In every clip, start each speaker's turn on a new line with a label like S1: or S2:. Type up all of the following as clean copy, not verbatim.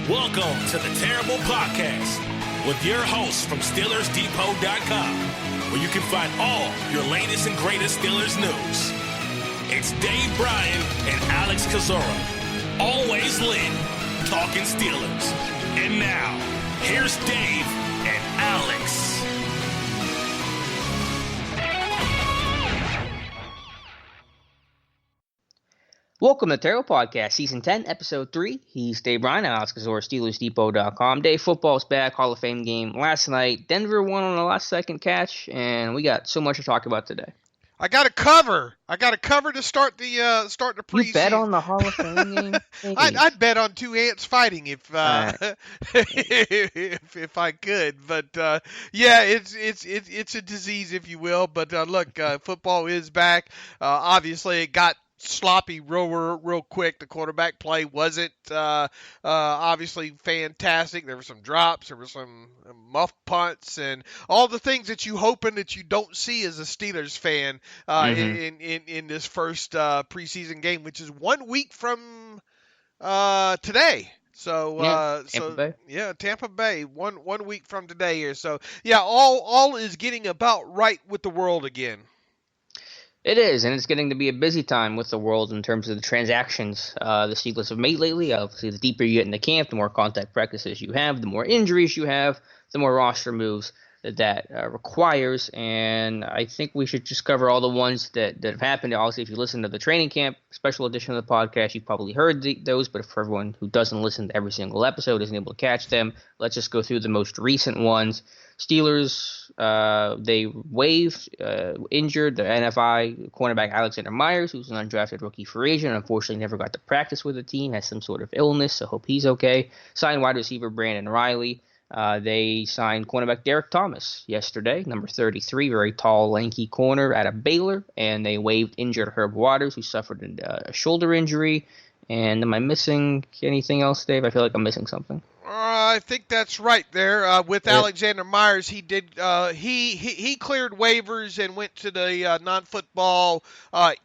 S1: Welcome to the Terrible Podcast with your hosts from SteelersDepot.com, where you can find all your latest and greatest Steelers news. It's Dave Bryan and Alex Kozora, always lit, talking Steelers. And now, here's Dave and Alex.
S2: Welcome to Terrible Podcast, Season 10, Episode 3. He's Dave Bryan, Alex Kozora, SteelersDepot.com. Dave, football's back, Hall of Fame game last night. Denver won on the last-second catch, and we got so much to talk about today.
S3: I got a cover. to start the preseason.
S2: You bet on the Hall of Fame game?
S3: I'd bet on two ants fighting if
S2: right.
S3: if I could. But yeah, it's a disease, if you will. But look, football is back. Obviously, it got sloppy real quick. The quarterback play wasn't obviously fantastic. There were some drops, there were some muff punts, and all the things that you hoping that you don't see as a Steelers fan in this first preseason game, which is 1 week from today. So Tampa Bay, one week from today here. So yeah, all is getting about right with the world again.
S2: It is, and it's getting to be a busy time with the world in terms of the transactions the Steelers have made lately. Obviously, the deeper you get in the camp, the more contact practices you have, the more injuries you have, the more roster moves that requires. And I think we should just cover all the ones that have happened. Obviously, if you listen to the training camp special edition of the podcast, you've probably heard those. But for everyone who doesn't listen to every single episode, isn't able to catch them, let's just go through the most recent ones. Steelers, they waived, injured the NFI cornerback Alexander Myers, who's an undrafted rookie free agent. Unfortunately, never got to practice with the team, has some sort of illness, so hope he's okay. Signed wide receiver Brandon Riley. They signed cornerback Derek Thomas yesterday, number 33, very tall, lanky corner out of Baylor. And they waived injured Herb Waters, who suffered a shoulder injury. And am I missing anything else, Dave? I feel like I'm missing something.
S3: I think that's right there. With Alexander Myers, he did. He cleared waivers and went to the non-football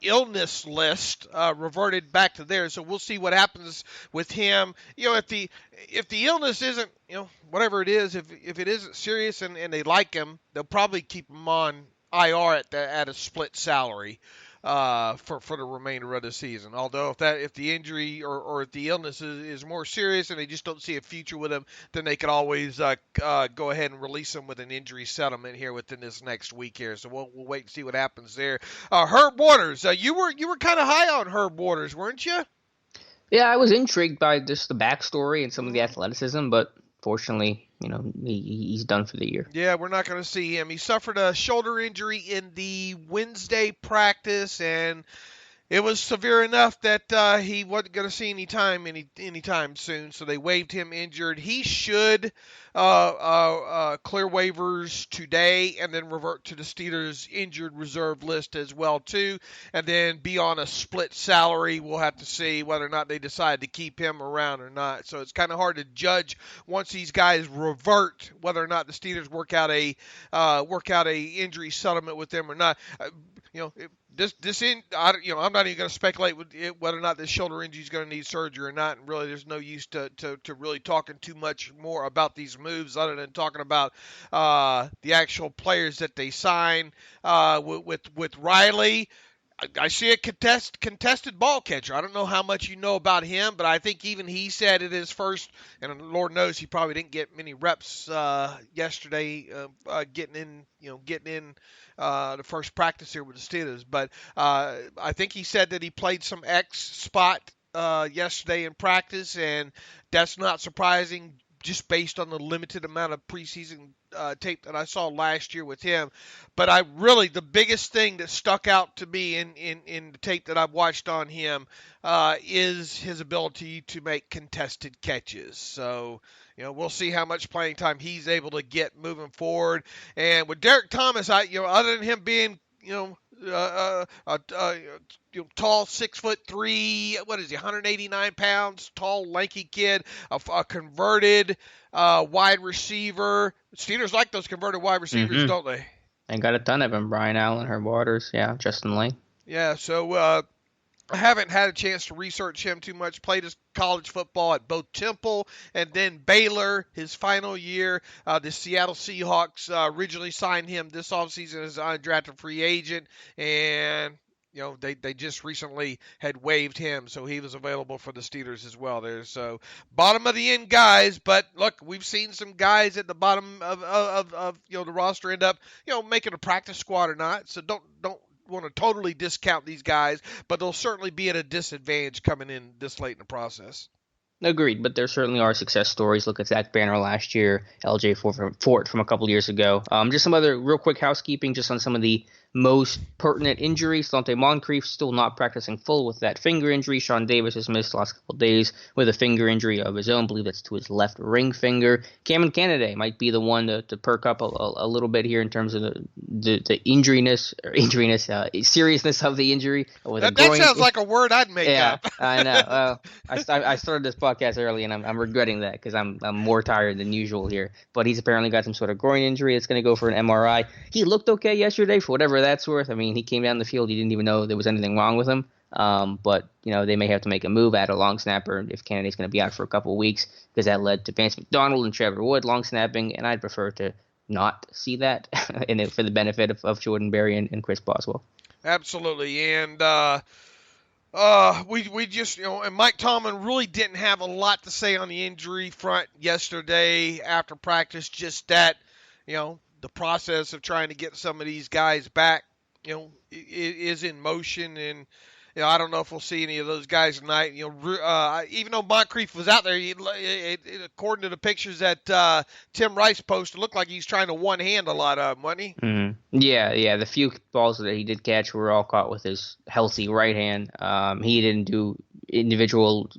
S3: illness list. Reverted back to there. So we'll see what happens with him. You know, if the illness isn't, whatever it is, if it isn't serious and they like him, they'll probably keep him on IR at a split salary. For the remainder of the season. Although if the injury or if the illness is more serious and they just don't see a future with him, then they could always go ahead and release him with an injury settlement here within this next week here. So we'll wait and see what happens there. Herb Waters, you were kind of high on Herb Waters, weren't you?
S2: Yeah, I was intrigued by just the backstory and some of the athleticism, but fortunately, he's done for the year.
S3: Yeah, we're not going to see him. He suffered a shoulder injury in the Wednesday practice, and it was severe enough that he wasn't going to see anytime soon. So they waived him injured. He should clear waivers today, and then revert to the Steelers injured reserve list as well too, and then be on a split salary. We'll have to see whether or not they decide to keep him around or not. So it's kind of hard to judge once these guys revert whether or not the Steelers work out a injury settlement with them or not. I'm not even going to speculate with whether or not this shoulder injury is going to need surgery or not. And really, there's no use to really talking too much more about these moves other than talking about the actual players that they sign. With Riley, I see a contested ball catcher. I don't know how much you know about him, but I think even he said it his first, and Lord knows he probably didn't get many reps yesterday, getting in the first practice here with the Steelers. But I think he said that he played some X spot yesterday in practice, and that's not surprising just based on the limited amount of preseason tape that I saw last year with him. But the biggest thing that stuck out to me in the tape that I've watched on him is his ability to make contested catches. So, we'll see how much playing time he's able to get moving forward. And with Derek Thomas, other than him being, tall, 6'3", 189 pounds, tall, lanky kid, a converted wide receiver. Steelers like those converted wide receivers, don't they?
S2: And got a ton of them. Brian Allen, Herb Waters, Justin Lane.
S3: Yeah, so I haven't had a chance to research him too much. Played his college football at both Temple and then Baylor his final year. The Seattle Seahawks originally signed him this offseason as an undrafted free agent, and they just recently had waived him, so he was available for the Steelers as well there. So bottom of the end guys, but look, we've seen some guys at the bottom of the roster end up making a practice squad or not. So don't want to totally discount these guys, but they'll certainly be at a disadvantage coming in this late in the process.
S2: Agreed, but there certainly are success stories. Look at Zach Banner last year, LJ Fort from a couple years ago. Just some other real quick housekeeping just on some of the most pertinent injuries. Donte Moncrief still not practicing full with that finger injury. Sean Davis has missed the last couple of days with a finger injury of his own. I believe that's to his left ring finger. Cameron Canaday might be the one to perk up a little bit here in terms of the seriousness of the injury.
S3: That sounds like a word I'd make up.
S2: I know. I started this podcast early, and I'm regretting that because I'm more tired than usual here. But he's apparently got some sort of groin injury. It's going to go for an MRI. He looked okay yesterday for whatever that's worth. I mean, he came down the field. He didn't even know there was anything wrong with him. But they may have to make a move, add a long snapper if Canada's going to be out for a couple of weeks, because that led to Vance McDonald and Trevor Wood long snapping, and I'd prefer to not see that for the benefit of Jordan Berry and Chris Boswell.
S3: Absolutely, and we just and Mike Tomlin really didn't have a lot to say on the injury front yesterday after practice. Just that the process of trying to get some of these guys back is in motion, and I don't know if we'll see any of those guys tonight. Even though Moncrief was out there, according to the pictures that Tim Rice posted, it looked like he's trying to one-hand a lot of them, wasn't he?
S2: Mm-hmm. Yeah. The few balls that he did catch were all caught with his healthy right hand. He didn't do individual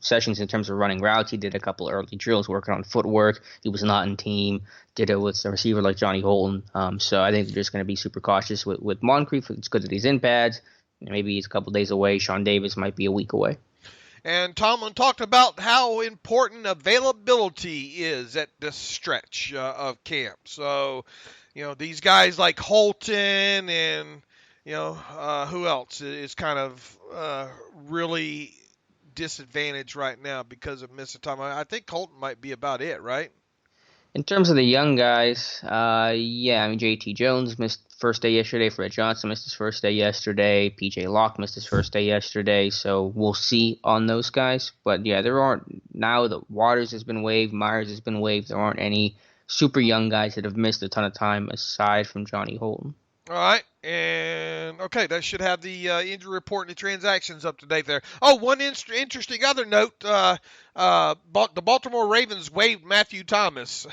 S2: sessions in terms of running routes. He did a couple of early drills working on footwork. He was not in team. Did it with a receiver like Johnny Holton. So I think they're just going to be super cautious with Moncrief. It's good that he's in pads. Maybe he's a couple days away. Sean Davis might be a week away.
S3: And Tomlin talked about how important availability is at this stretch of camp. So, these guys like Holton and, who else is kind of really disadvantaged right now because of missing time. I think Holton might be about it, right?
S2: In terms of the young guys, JT Jones missed first day yesterday. Fred Johnson missed his first day yesterday. PJ Locke missed his first day yesterday. So we'll see on those guys. But yeah, there aren't now. The Waters has been waived. Myers has been waived. There aren't any super young guys that have missed a ton of time aside from Johnny Holton.
S3: All right, and okay, that should have the injury report and the transactions up to date there. Oh, one interesting other note: the Baltimore Ravens waived Matthew Thomas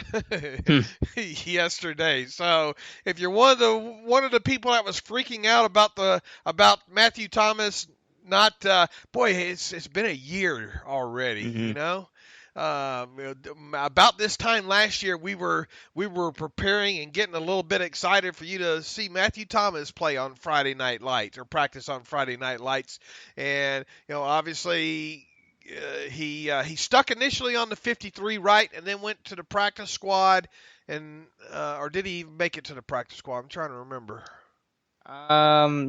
S3: yesterday. So if you're one of the people that was freaking out about Matthew Thomas, it's been a year already,
S2: Mm-hmm.
S3: About this time last year, we were preparing and getting a little bit excited for you to see Matthew Thomas play on Friday Night Lights or practice on Friday Night Lights, and obviously he stuck initially on the 53 right, and then went to the practice squad, and or did he even make it to the practice squad? I'm trying to remember.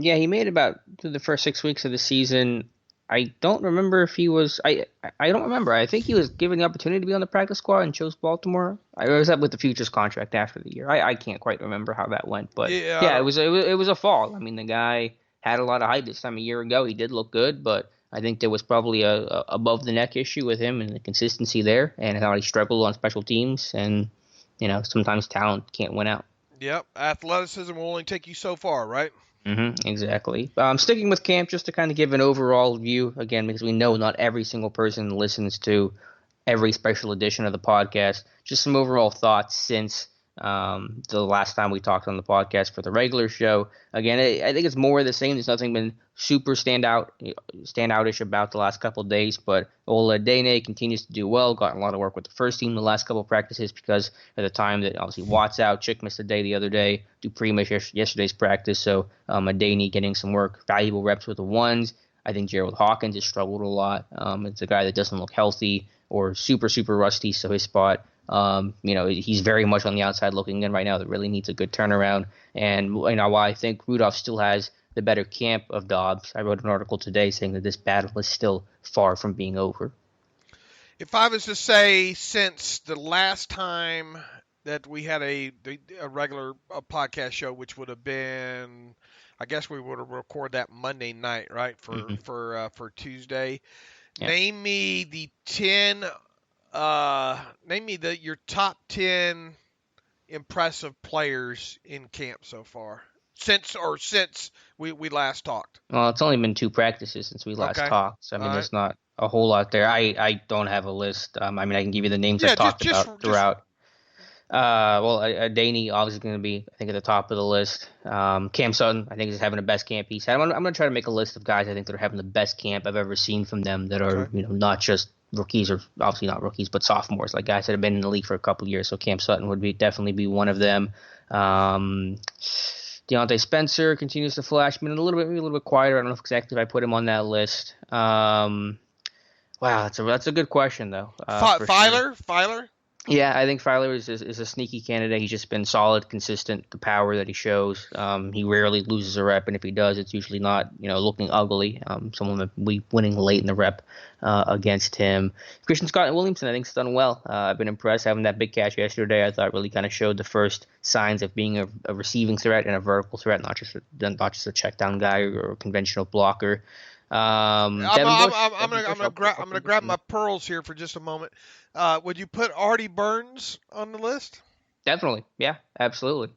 S2: He made about through the first 6 weeks of the season. I don't remember if he was. I don't remember. I think he was given the opportunity to be on the practice squad and chose Baltimore. I was up with the futures contract after the year. I can't quite remember how that went, but it was a fall. I mean, the guy had a lot of hype this time a year ago. He did look good, but I think there was probably a above the neck issue with him and the consistency there, and how he struggled on special teams. And sometimes talent can't win out.
S3: Yep, athleticism will only take you so far, right?
S2: Mm-hmm, exactly. Sticking with camp, just to kind of give an overall view, again, because we know not every single person listens to every special edition of the podcast, just some overall thoughts since the last time we talked on the podcast for the regular show. Again, I think it's more of the same. There's nothing been super standoutish about the last couple of days, but Deante continues to do well. Got a lot of work with the first team the last couple of practices because at the time that obviously Watt's out, Chick missed a day the other day, Dupree missed yesterday's practice, so Deante getting some work, valuable reps with the ones. I think Gerald Hawkins has struggled a lot. It's a guy that doesn't look healthy or super, super rusty, so his spot he's very much on the outside looking in right now. That really needs a good turnaround. And while I think Rudolph still has the better camp of Dobbs. I wrote an article today saying that this battle is still far from being over.
S3: If I was to say since the last time that we had a regular podcast show, which would have been, I guess we would have recorded that Monday night, right, for Tuesday.
S2: Yeah.
S3: Name me the 10. Name me your top 10 impressive players in camp so far since we last talked.
S2: Well, it's only been 2 practices since we last talked, so I mean, there's not a whole lot there. I don't have a list. I mean, I can give you the names I've talked about throughout. Daney obviously going to be, I think, at the top of the list. Cam Sutton, I think, is having the best camp he's had. I'm going to try to make a list of guys I think that are having the best camp I've ever seen from them that are, not just rookies, or obviously not rookies, but sophomores, like guys that have been in the league for a couple of years. So Cam Sutton would definitely be one of them. Deontay Spencer continues to flash. Maybe a little bit quieter. I don't know exactly if I put him on that list. Wow, that's a good question though.
S3: Feiler.
S2: Yeah, I think Feiler is a sneaky candidate. He's just been solid, consistent, the power that he shows. He rarely loses a rep, and if he does, it's usually not, looking ugly. Someone that we winning late in the rep against him. Christian Scott Williamson, I think, has done well. I've been impressed. Having that big catch yesterday, I thought really kind of showed the first signs of being a receiving threat and a vertical threat, not just a check down guy or a conventional blocker.
S3: I'm gonna grab my pearls here for just a moment. Would you put Artie Burns on the list?
S2: Definitely, yeah, absolutely.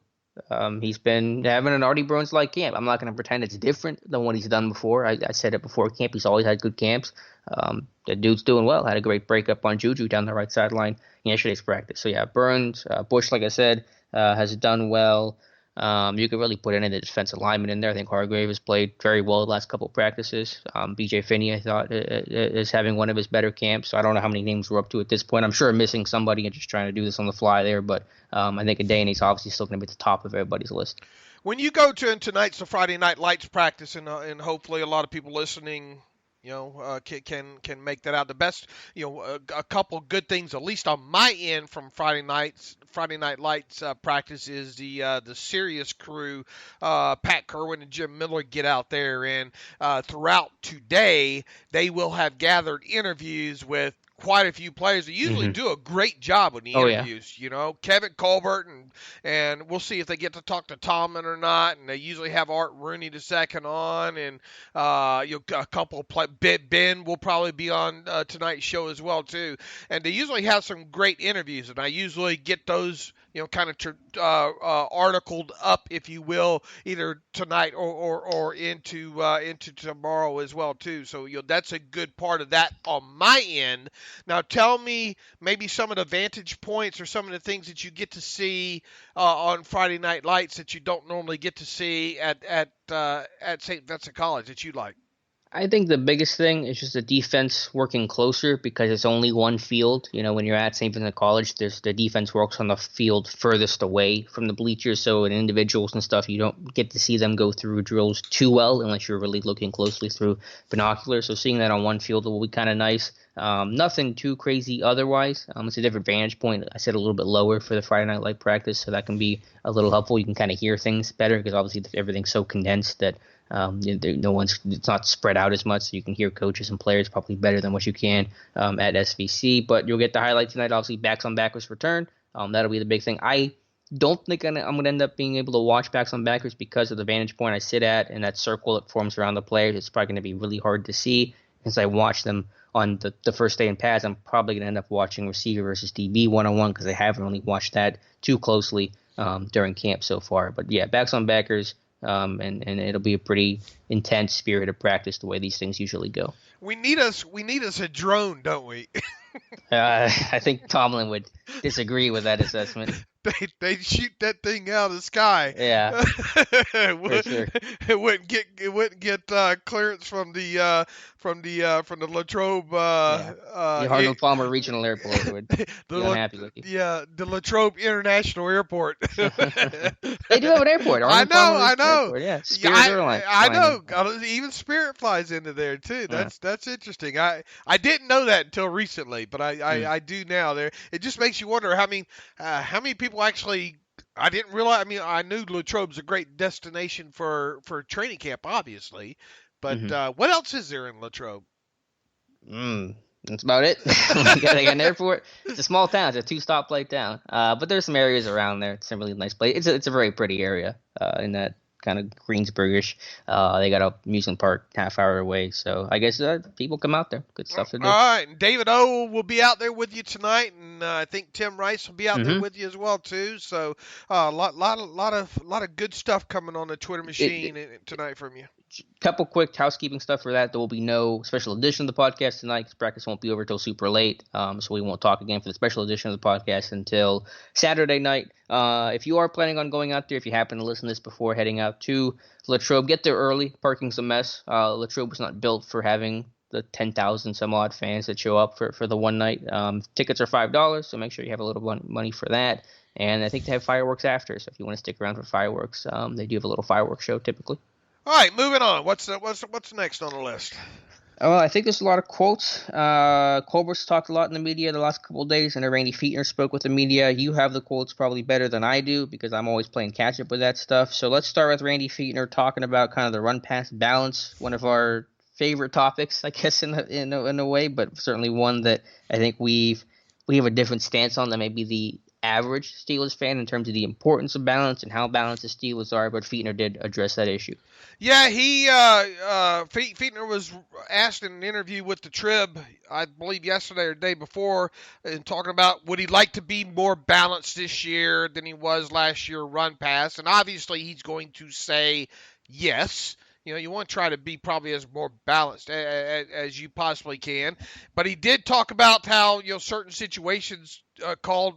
S2: He's been having an Artie Burns-like camp. I'm not going to pretend it's different than what he's done before. I said it before camp. He's always had good camps. The dude's doing well. Had a great breakup on Juju down the right sideline in yesterday's practice. So yeah, Burns, Bush, like I said, has done well. You could really put any of the defensive linemen in there. I think Hargrave has played very well the last couple of practices. BJ Finney, I thought, is having one of his better camps. So I don't know how many names we're up to at this point. I'm sure I'm missing somebody and just trying to do this on the fly there. But I think Adene's obviously still going to be at the top of everybody's list.
S3: When you go to tonight's the Friday Night Lights practice, and hopefully a lot of people listening can make that out. The best, a couple good things, at least on my end, from Friday Night Lights practice is the Sirius crew, Pat Kerwin and Jim Miller, get out there, and throughout today they will have gathered interviews with quite a few players. They usually do a great job with the interviews. Kevin Colbert, and we'll see if they get to talk to Tomlin or not. And they usually have Art Rooney the second on, and a couple of Ben will probably be on tonight's show as well too. And they usually have some great interviews, and I usually get those kind of articled up, if you will, either tonight or into tomorrow as well too. So that's a good part of that on my end. Now tell me maybe some of the vantage points or some of the things that you get to see on Friday Night Lights that you don't normally get to see at St. Vincent College that you like.
S2: I think the biggest thing is just the defense working closer because it's only one field. When you're at St. Vincent College, the defense works on the field furthest away from the bleachers. So in individuals and stuff, you don't get to see them go through drills too well unless you're really looking closely through binoculars. So seeing that on one field will be kind of nice. Nothing too crazy otherwise. It's a different vantage point. I said a little bit lower for the Friday Night Light practice, so that can be a little helpful. You can kind of hear things better because obviously everything's so condensed that it's not spread out as much, so you can hear coaches and players probably better than what you can at SVC. But you'll get the highlight tonight. Obviously, backs on backers return. That'll be the big thing. I don't think I'm going to end up being able to watch backs on backers because of the vantage point I sit at and that circle that forms around the players. It's probably going to be really hard to see. Since I watch them on the first day in pads, I'm probably going to end up watching receiver versus DB one-on-one because I haven't really watched that too closely during camp so far. But yeah, backs on backers. And it'll be a pretty intense spirited practice the way these things usually go.
S3: We need us a drone, don't we?
S2: I think Tomlin would disagree with that assessment.
S3: They shoot that thing out of the sky.
S2: Yeah, for sure.
S3: It wouldn't get clearance from the Latrobe.
S2: The Arnold Palmer Regional Airport would be unhappy with you.
S3: Yeah, the Latrobe International Airport.
S2: They do have an airport.
S3: I know.
S2: Airport, yeah, Spirit Airlines.
S3: I know. Even Spirit flies into there too. That's interesting. I didn't know that until recently, but I do now. It just makes you wonder how many people actually I didn't realize. I mean, I knew Latrobe's a great destination for training camp, obviously, but
S2: Hmm.
S3: what else is there in Latrobe?
S2: That's about it. We got an airport. It's a small town. It's a 2 stoplight town. But there's some areas around there. It's a really nice place. It's a very pretty area. In that kind of Greensburgish. They got a amusement park half hour away. So I guess people come out there. Good stuff to do.
S3: All right, and David O will be out there with you tonight, and I think Tim Rice will be out there
S2: Hmm.
S3: with you as well too. So lot of good stuff coming on the Twitter machine tonight from you.
S2: Couple quick housekeeping stuff for that. There will be no special edition of the podcast tonight because practice won't be over till super late. So we won't talk again for the special edition of the podcast until Saturday night. If you are planning on going out there, if you happen to listen to this before heading out to Latrobe, get there early. Parking's a mess. Latrobe was not built for having the 10,000 some odd fans that show up for the one night. Tickets are $5, so make sure you have a little money for that. And I think they have fireworks after, so if you want to stick around for fireworks, they do have a little fireworks show typically.
S3: All right, moving on. What's next on the list?
S2: Well, I think there's a lot of quotes. Colbert's talked a lot in the media the last couple of days, and Randy Feetner spoke with the media. You have the quotes probably better than I do because I'm always playing catch-up with that stuff. So let's start with Randy Feetner talking about kind of the run-pass balance, one of our favorite topics, I guess, in a way, but certainly one that I think we have a different stance on than maybe the average Steelers fan in terms of the importance of balance and how balanced the Steelers are, but Feetner did address that issue.
S3: Yeah, Feetner was asked in an interview with the Trib, I believe yesterday or the day before, and talking about would he like to be more balanced this year than he was last year run pass, and obviously he's going to say yes. You know, you want to try to be probably as more balanced as you possibly can. But he did talk about how, you know, certain situations called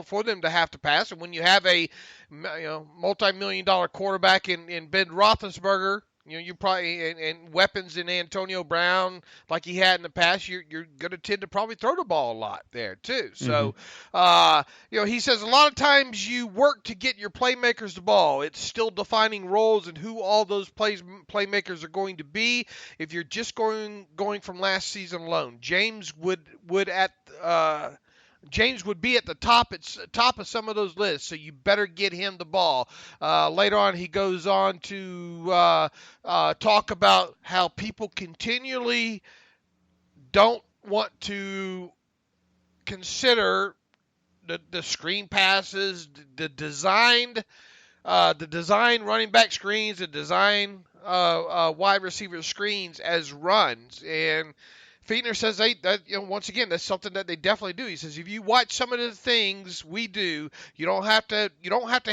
S3: for them to have to pass. And when you have a, multi-million-dollar quarterback in Ben Roethlisberger, you know, you probably and weapons in Antonio Brown like he had in the past, you're going to tend to probably throw the ball a lot there too. So, he says a lot of times you work to get your playmakers the ball. It's still defining roles and who all those playmakers are going to be. If you're just going from last season alone, James would be at the top of some of those lists, so you better get him the ball. Later on, he goes on to talk about how people continually don't want to consider the screen passes, the designed running back screens, the design wide receiver screens as runs. And Feetner says once again, that's something that they definitely do. He says if you watch some of the things we do, you don't have to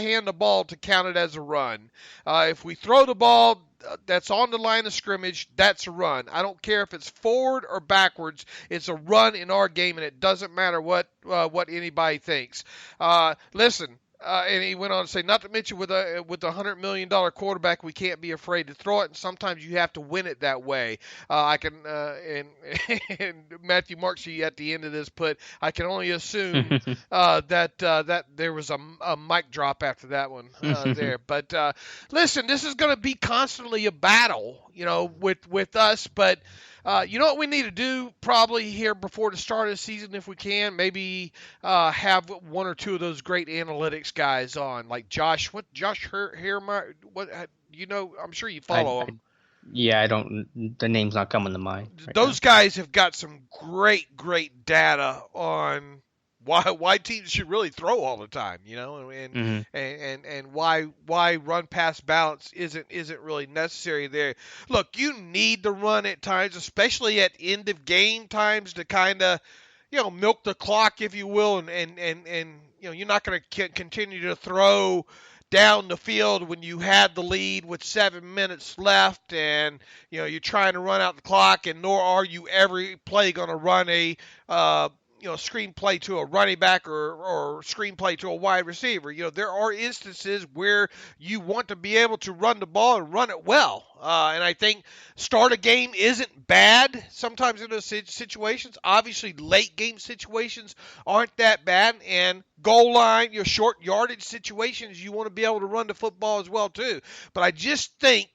S3: hand the ball to count it as a run. If we throw the ball that's on the line of scrimmage, that's a run. I don't care if it's forward or backwards. It's a run in our game, and it doesn't matter what anybody thinks. Listen. And he went on to say, not to mention with a $100 million quarterback, we can't be afraid to throw it, and sometimes you have to win it that way. I can and Matthew Marksy at the end of this put, I can only assume that there was a mic drop after that one there. But listen, this is going to be constantly a battle, with us, but. You know what we need to do probably here before the start of the season, if we can, maybe have one or two of those great analytics guys on, like Josh Hermeyer, I'm sure you follow him.
S2: Yeah, I don't. The name's not coming to mind.
S3: Those guys have got some great data on why teams should really throw all the time, and why run pass balance isn't really necessary there. Look, you need to run at times, especially at end of game times, to kind of milk the clock, if you will, and you're not going to continue to throw down the field when you had the lead with 7 minutes left, and you're trying to run out the clock, and nor are you every play going to run a screenplay to a running back or screenplay to a wide receiver. There are instances where you want to be able to run the ball and run it well. And I think start a game isn't bad sometimes in those situations. Obviously, late game situations aren't that bad. And goal line, your short yardage situations, you want to be able to run the football as well, too. But I just think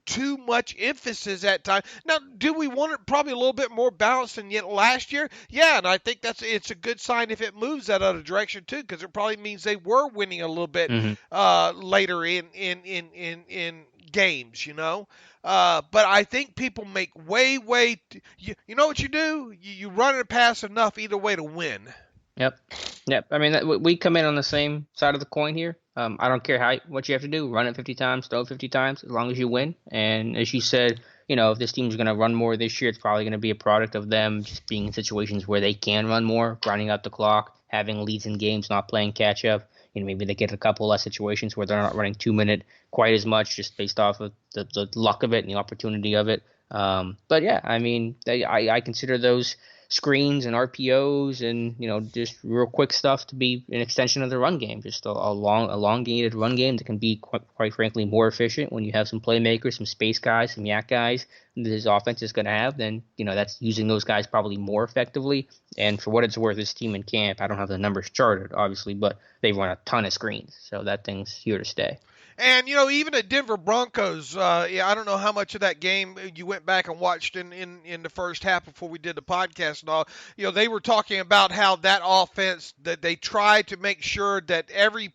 S3: too much emphasis at times. Now, do we want it probably a little bit more balanced than yet last year? Yeah, and I think it's a good sign if it moves that other direction too, because it probably means they were winning a little bit later in games, But I think people make you know what you do? You run and pass enough either way to win.
S2: Yep. I mean, we come in on the same side of the coin here. I don't care what you have to do. Run it 50 times, throw it 50 times, as long as you win. And as you said, if this team's going to run more this year, it's probably going to be a product of them just being in situations where they can run more, grinding out the clock, having leads in games, not playing catch up. Maybe they get a couple less situations where they're not running 2-minute quite as much, just based off of the luck of it and the opportunity of it. But yeah, I mean, I consider those screens and RPOs and just real quick stuff to be an extension of the run game, just a elongated run game that can be quite frankly more efficient when you have some playmakers, some space guys, some yak guys that his offense is going to have. Then that's using those guys probably more effectively. And for what it's worth, this team in camp, I don't have the numbers charted obviously, but they've run a ton of screens, so that thing's here to stay.
S3: And, even at Denver Broncos, I don't know how much of that game you went back and watched in the first half before we did the podcast and all. They were talking about how that offense, that they try to make sure that every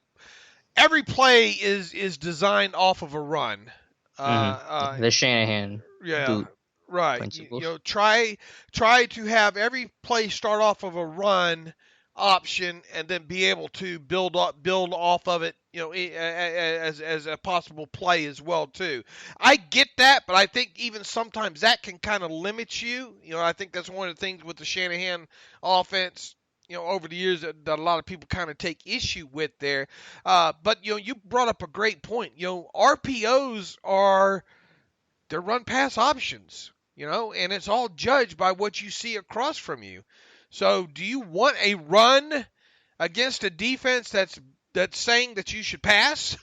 S3: play is designed off of a run.
S2: The Shanahan boot
S3: right.
S2: principles.
S3: Try to have every play start off of a run option and then be able to build off of it, as a possible play as well too. I get that, but I think even sometimes that can kind of limit you. I think that's one of the things with the Shanahan offense, over the years that a lot of people kind of take issue with there. But you brought up a great point. RPOs they're run pass options, and it's all judged by what you see across from you. So do you want a run against a defense that's saying that you should pass?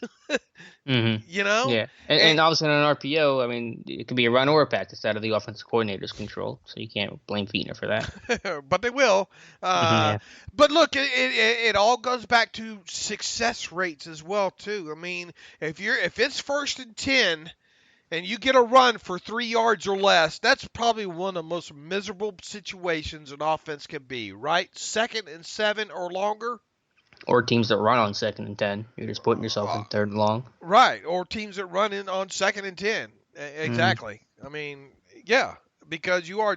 S2: Yeah. And obviously on an RPO, I mean, it could be a run or a pass. It's out of the offensive coordinator's control, so you can't blame Feiler for that.
S3: But they will. But look, it all goes back to success rates as well too. I mean, if it's 1st and 10 and you get a run for 3 yards or less, that's probably one of the most miserable situations an offense can be, right? 2nd and 7 or longer.
S2: Or teams that run on 2nd and 10. You're just putting yourself in 3rd and long.
S3: Right, or teams that run in on 2nd and 10. Exactly. I mean, yeah, because you are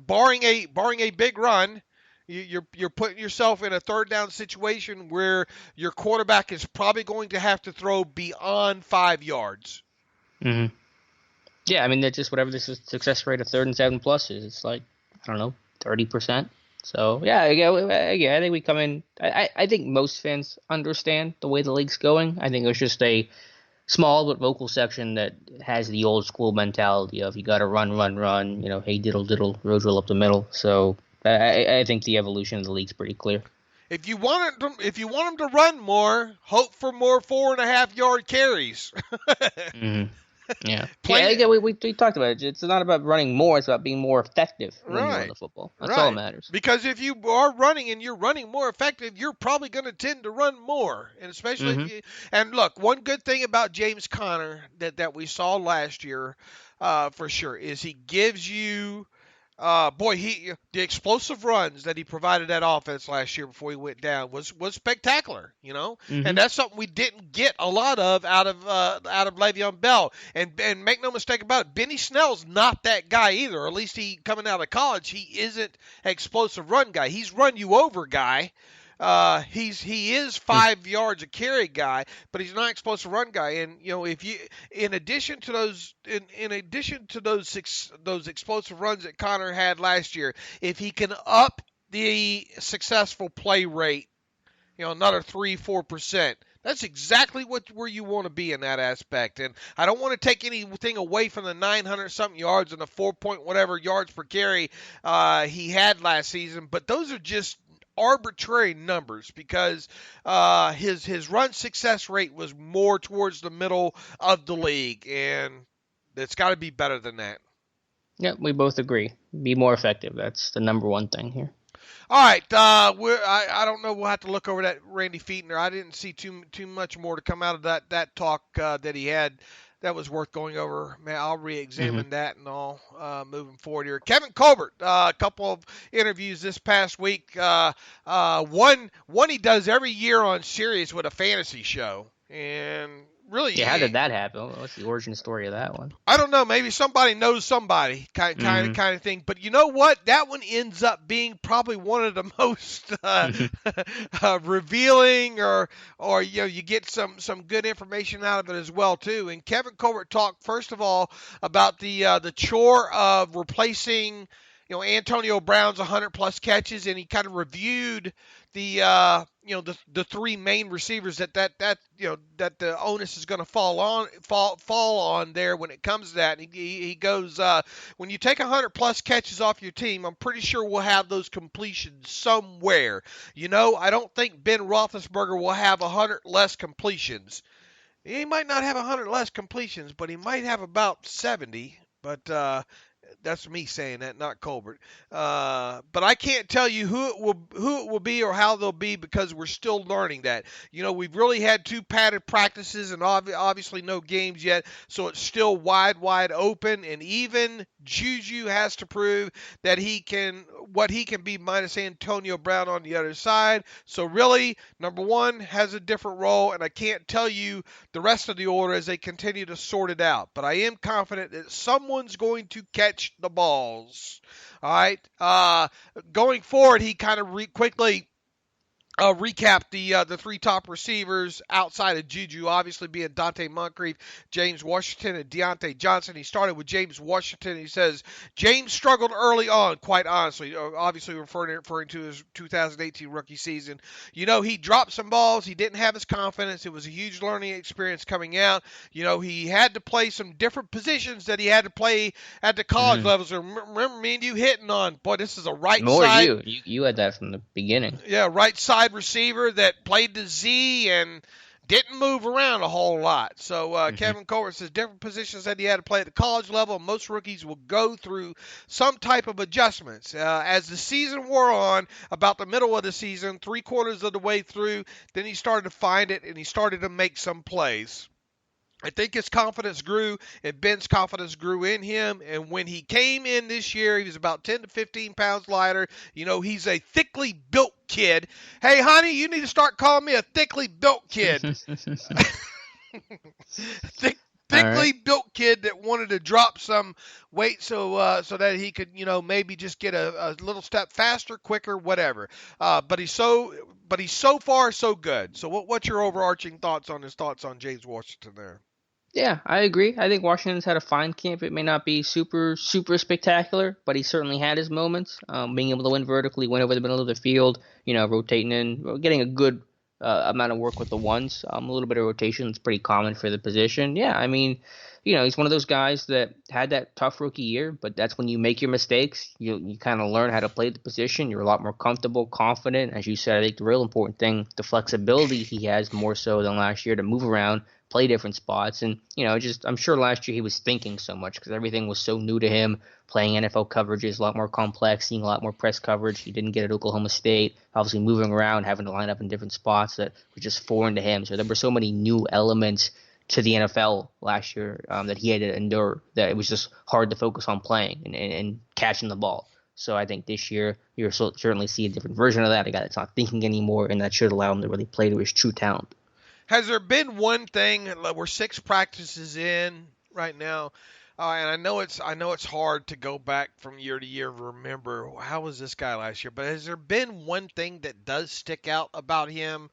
S3: barring a big run, you're putting yourself in a 3rd down situation where your quarterback is probably going to have to throw beyond 5 yards.
S2: Mm-hmm. Yeah, I mean, that's just whatever the success rate of 3rd and 7 plus is. It's like, I don't know, 30%. So, yeah, I think we come in. I think most fans understand the way the league's going. I think it's just a small but vocal section that has the old school mentality of you got to run, hey, diddle, road roll up the middle. So, I think the evolution of the league's pretty clear.
S3: If you want them to run more, hope for more 4.5-yard carries.
S2: Mm-hmm. Yeah. We talked about it. It's not about running more. It's about being more effective when you run the football. That's all that matters.
S3: Because if you are running and you're running more effective, you're probably going to tend to run more. And especially if you, and look, one good thing about James Conner that we saw last year, for sure, is he gives you the explosive runs that he provided that offense last year before he went down was spectacular, and that's something we didn't get a lot of out of Le'Veon Bell. And make no mistake about it, Benny Snell's not that guy either. Or at least he coming out of college, he isn't an explosive run guy. He's run you over guy. He is 5 yards a carry guy, but he's not an explosive run guy. And if you, in addition to those explosive runs that Conner had last year, if he can up the successful play rate, another 3-4%. That's exactly where you want to be in that aspect. And I don't want to take anything away from the 900-something yards and the 4-point-whatever yards per carry he had last season, but those are just arbitrary numbers because his run success rate was more towards the middle of the league, and it's got to be better than that.
S2: Yeah, we both agree. Be more effective. That's the number one thing here.
S3: All right, I don't know. We'll have to look over that Randy Fichtner. I didn't see too much more to come out of that talk that he had that was worth going over. Man, I'll re-examine
S2: Mm-hmm.
S3: that and all moving forward here. Kevin Colbert, a couple of interviews this past week. One he does every year on Sirius with a fantasy show, and really,
S2: Yeah, how did that happen? What's the origin story of that one?
S3: I don't know. Maybe somebody knows somebody,
S2: Mm-hmm.
S3: kind of thing. But you know what? That one ends up being probably one of the most revealing, or you get some good information out of it as well too. And Kevin Colbert talked first of all about the chore of replacing Antonio Brown's 100+ catches, and he kind of reviewed the three main receivers that the onus is going to fall on there when it comes to that. And he goes, when you take 100+ catches off your team, I'm pretty sure we'll have those completions somewhere. I don't think Ben Roethlisberger will have 100 less completions. He might not have 100 less completions, but he might have about 70. But that's me saying that, not Colbert. But I can't tell you who it will be or how they'll be, because we're still learning that. We've really had 2 padded practices and obviously no games yet, so it's still wide open. And even Juju has to prove that what he can be minus Antonio Brown on the other side. So really, number one has a different role, and I can't tell you the rest of the order as they continue to sort it out. But I am confident that someone's going to catch the balls. All right. Going forward, he kind of quickly recap the 3 top receivers outside of Juju, obviously being Donte Moncrief, James Washington, and Deante Johnson. He started with James Washington. He says James struggled early on, quite honestly, obviously referring to his 2018 rookie season. He dropped some balls. He didn't have his confidence. It was a huge learning experience coming out. He had to play some different positions that he had to play at the college levels. So remember me and you hitting on, boy, this is a right
S2: More
S3: side.
S2: you had that from the beginning.
S3: Yeah, right side receiver that played the Z and didn't move around a whole lot. So Kevin Colbert says different positions that he had to play at the college level. Most rookies will go through some type of adjustments. As the season wore on, about the middle of the season, 3/4 of the way through, then he started to find it and he started to make some plays. I think his confidence grew, and Ben's confidence grew in him. And when he came in this year, he was about 10 to 15 pounds lighter. He's a thickly built kid. Hey, honey, you need to start calling me a thickly built kid. Thickly built kid that wanted to drop some weight so that he could, maybe just get a little step faster, quicker, whatever. But he's so far so good. So what's your overarching thoughts on James Washington there?
S2: Yeah, I agree. I think Washington's had a fine camp. It may not be super spectacular, but he certainly had his moments. Being able to win vertically, win over the middle of the field, rotating in, getting a good amount of work with the ones. A little bit of rotation is pretty common for the position. Yeah, I mean, he's one of those guys that had that tough rookie year, but that's when you make your mistakes. You kind of learn how to play the position. You're a lot more comfortable, confident. As you said, I think the real important thing, the flexibility he has more so than last year to move around, play different spots. And, I'm sure last year he was thinking so much because everything was so new to him. Playing NFL coverages, a lot more complex, seeing a lot more press coverage. He didn't get at Oklahoma State, obviously moving around, having to line up in different spots that were just foreign to him. So there were so many new elements to the NFL last year that he had to endure that it was just hard to focus on playing and catching the ball. So I think this year you'll certainly see a different version of that, a guy that's not thinking anymore, and that should allow him to really play to his true talent.
S3: Has there been one thing? We're 6 practices in right now, and I know it's hard to go back from year to year and remember how was this guy last year. But has there been one thing that does stick out about him?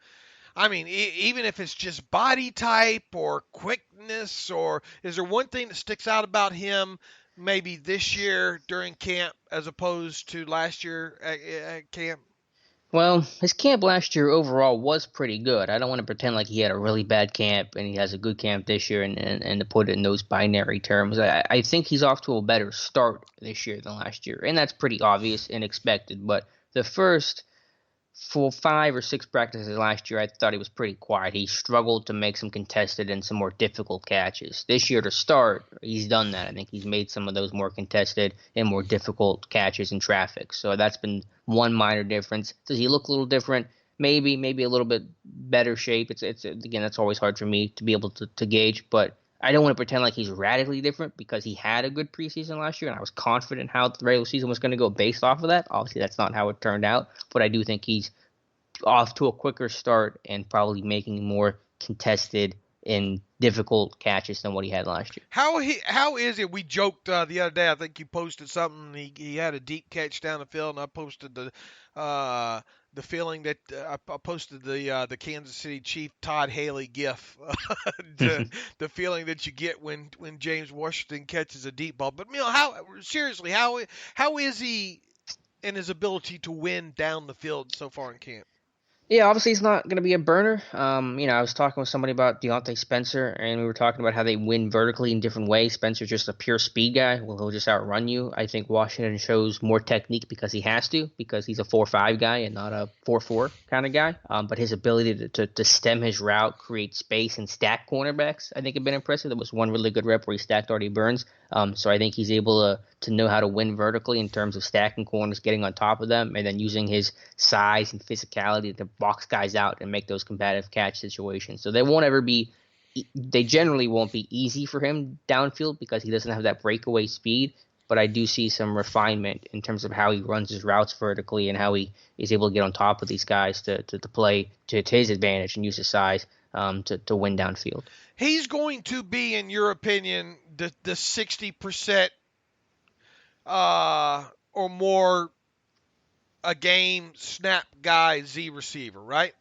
S3: I mean, even if it's just body type or quickness, or is there one thing that sticks out about him maybe this year during camp as opposed to last year at camp?
S2: Well, his camp last year overall was pretty good. I don't want to pretend like he had a really bad camp and he has a good camp this year and to put it in those binary terms. I think he's off to a better start this year than last year, and that's pretty obvious and expected. But the first 5 or 6 practices last year, I thought he was pretty quiet. He struggled to make some contested and some more difficult catches. This year to start, he's done that. I think he's made some of those more contested and more difficult catches in traffic. So that's been one minor difference. Does he look a little different? Maybe a little bit better shape. It's again, that's always hard for me to be able to gauge, but I don't want to pretend like he's radically different because he had a good preseason last year, and I was confident how the regular season was going to go based off of that. Obviously, that's not how it turned out, but I do think he's off to a quicker start and probably making more contested and difficult catches than what he had last year.
S3: How is it? We joked the other day. I think you posted something. He had a deep catch down the field, and I posted the feeling that I posted the Kansas City Chief Todd Haley gif, the feeling that you get when James Washington catches a deep ball. But how is he in his ability to win down the field so far in camp?
S2: Yeah, obviously he's not going to be a burner. I was talking with somebody about Deante Spencer, and we were talking about how they win vertically in different ways. Spencer's just a pure speed guy. Well, he'll just outrun you. I think Washington shows more technique because he has to, because he's a 4-5 guy and not a 4-4 kind of guy. But his ability to stem his route, create space, and stack cornerbacks, I think have been impressive. There was one really good rep where he stacked Artie Burns. So I think he's able to know how to win vertically in terms of stacking corners, getting on top of them, and then using his size and physicality to box guys out and make those combative catch situations. So they generally won't be easy for him downfield because he doesn't have that breakaway speed, but I do see some refinement in terms of how he runs his routes vertically and how he is able to get on top of these guys to play to his advantage and use his size to win downfield.
S3: He's going to be, in your opinion, the 60% or more a game snap guy Z receiver, right?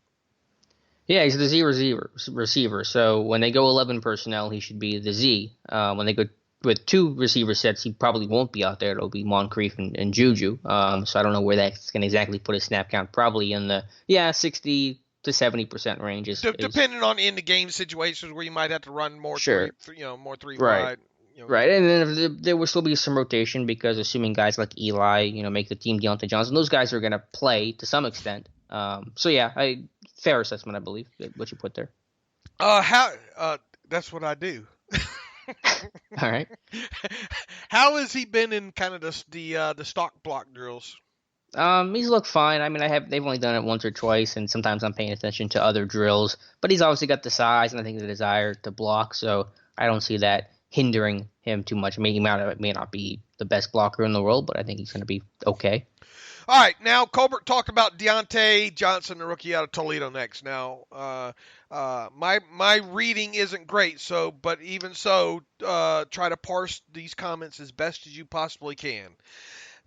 S2: Yeah, he's the Z receiver. So when they go 11 personnel, he should be the Z. When they go with 2 receiver sets, he probably won't be out there. It'll be Moncrief and Juju. So I don't know where that's going to exactly put his snap count. Probably in the 60 to 70% range.
S3: Depending on in the game situations where you might have to run more,
S2: sure.
S3: more three
S2: right.
S3: wide.
S2: Right, and then there will still be some rotation because assuming guys like Eli, make the team, Deante Johnson, those guys are going to play to some extent. Fair assessment, I believe, what you put there.
S3: That's what I do.
S2: All right.
S3: How has he been in kind of the stock block drills?
S2: He's looked fine. I mean, they've only done it once or twice, and sometimes I'm paying attention to other drills. But he's obviously got the size and I think the desire to block, so I don't see that hindering him too much. I mean, he may not be the best blocker in the world, but I think he's going to be okay.
S3: All right, now Colbert talked about Deante Johnson, the rookie out of Toledo, next. Now, my reading isn't great, but even so, try to parse these comments as best as you possibly can.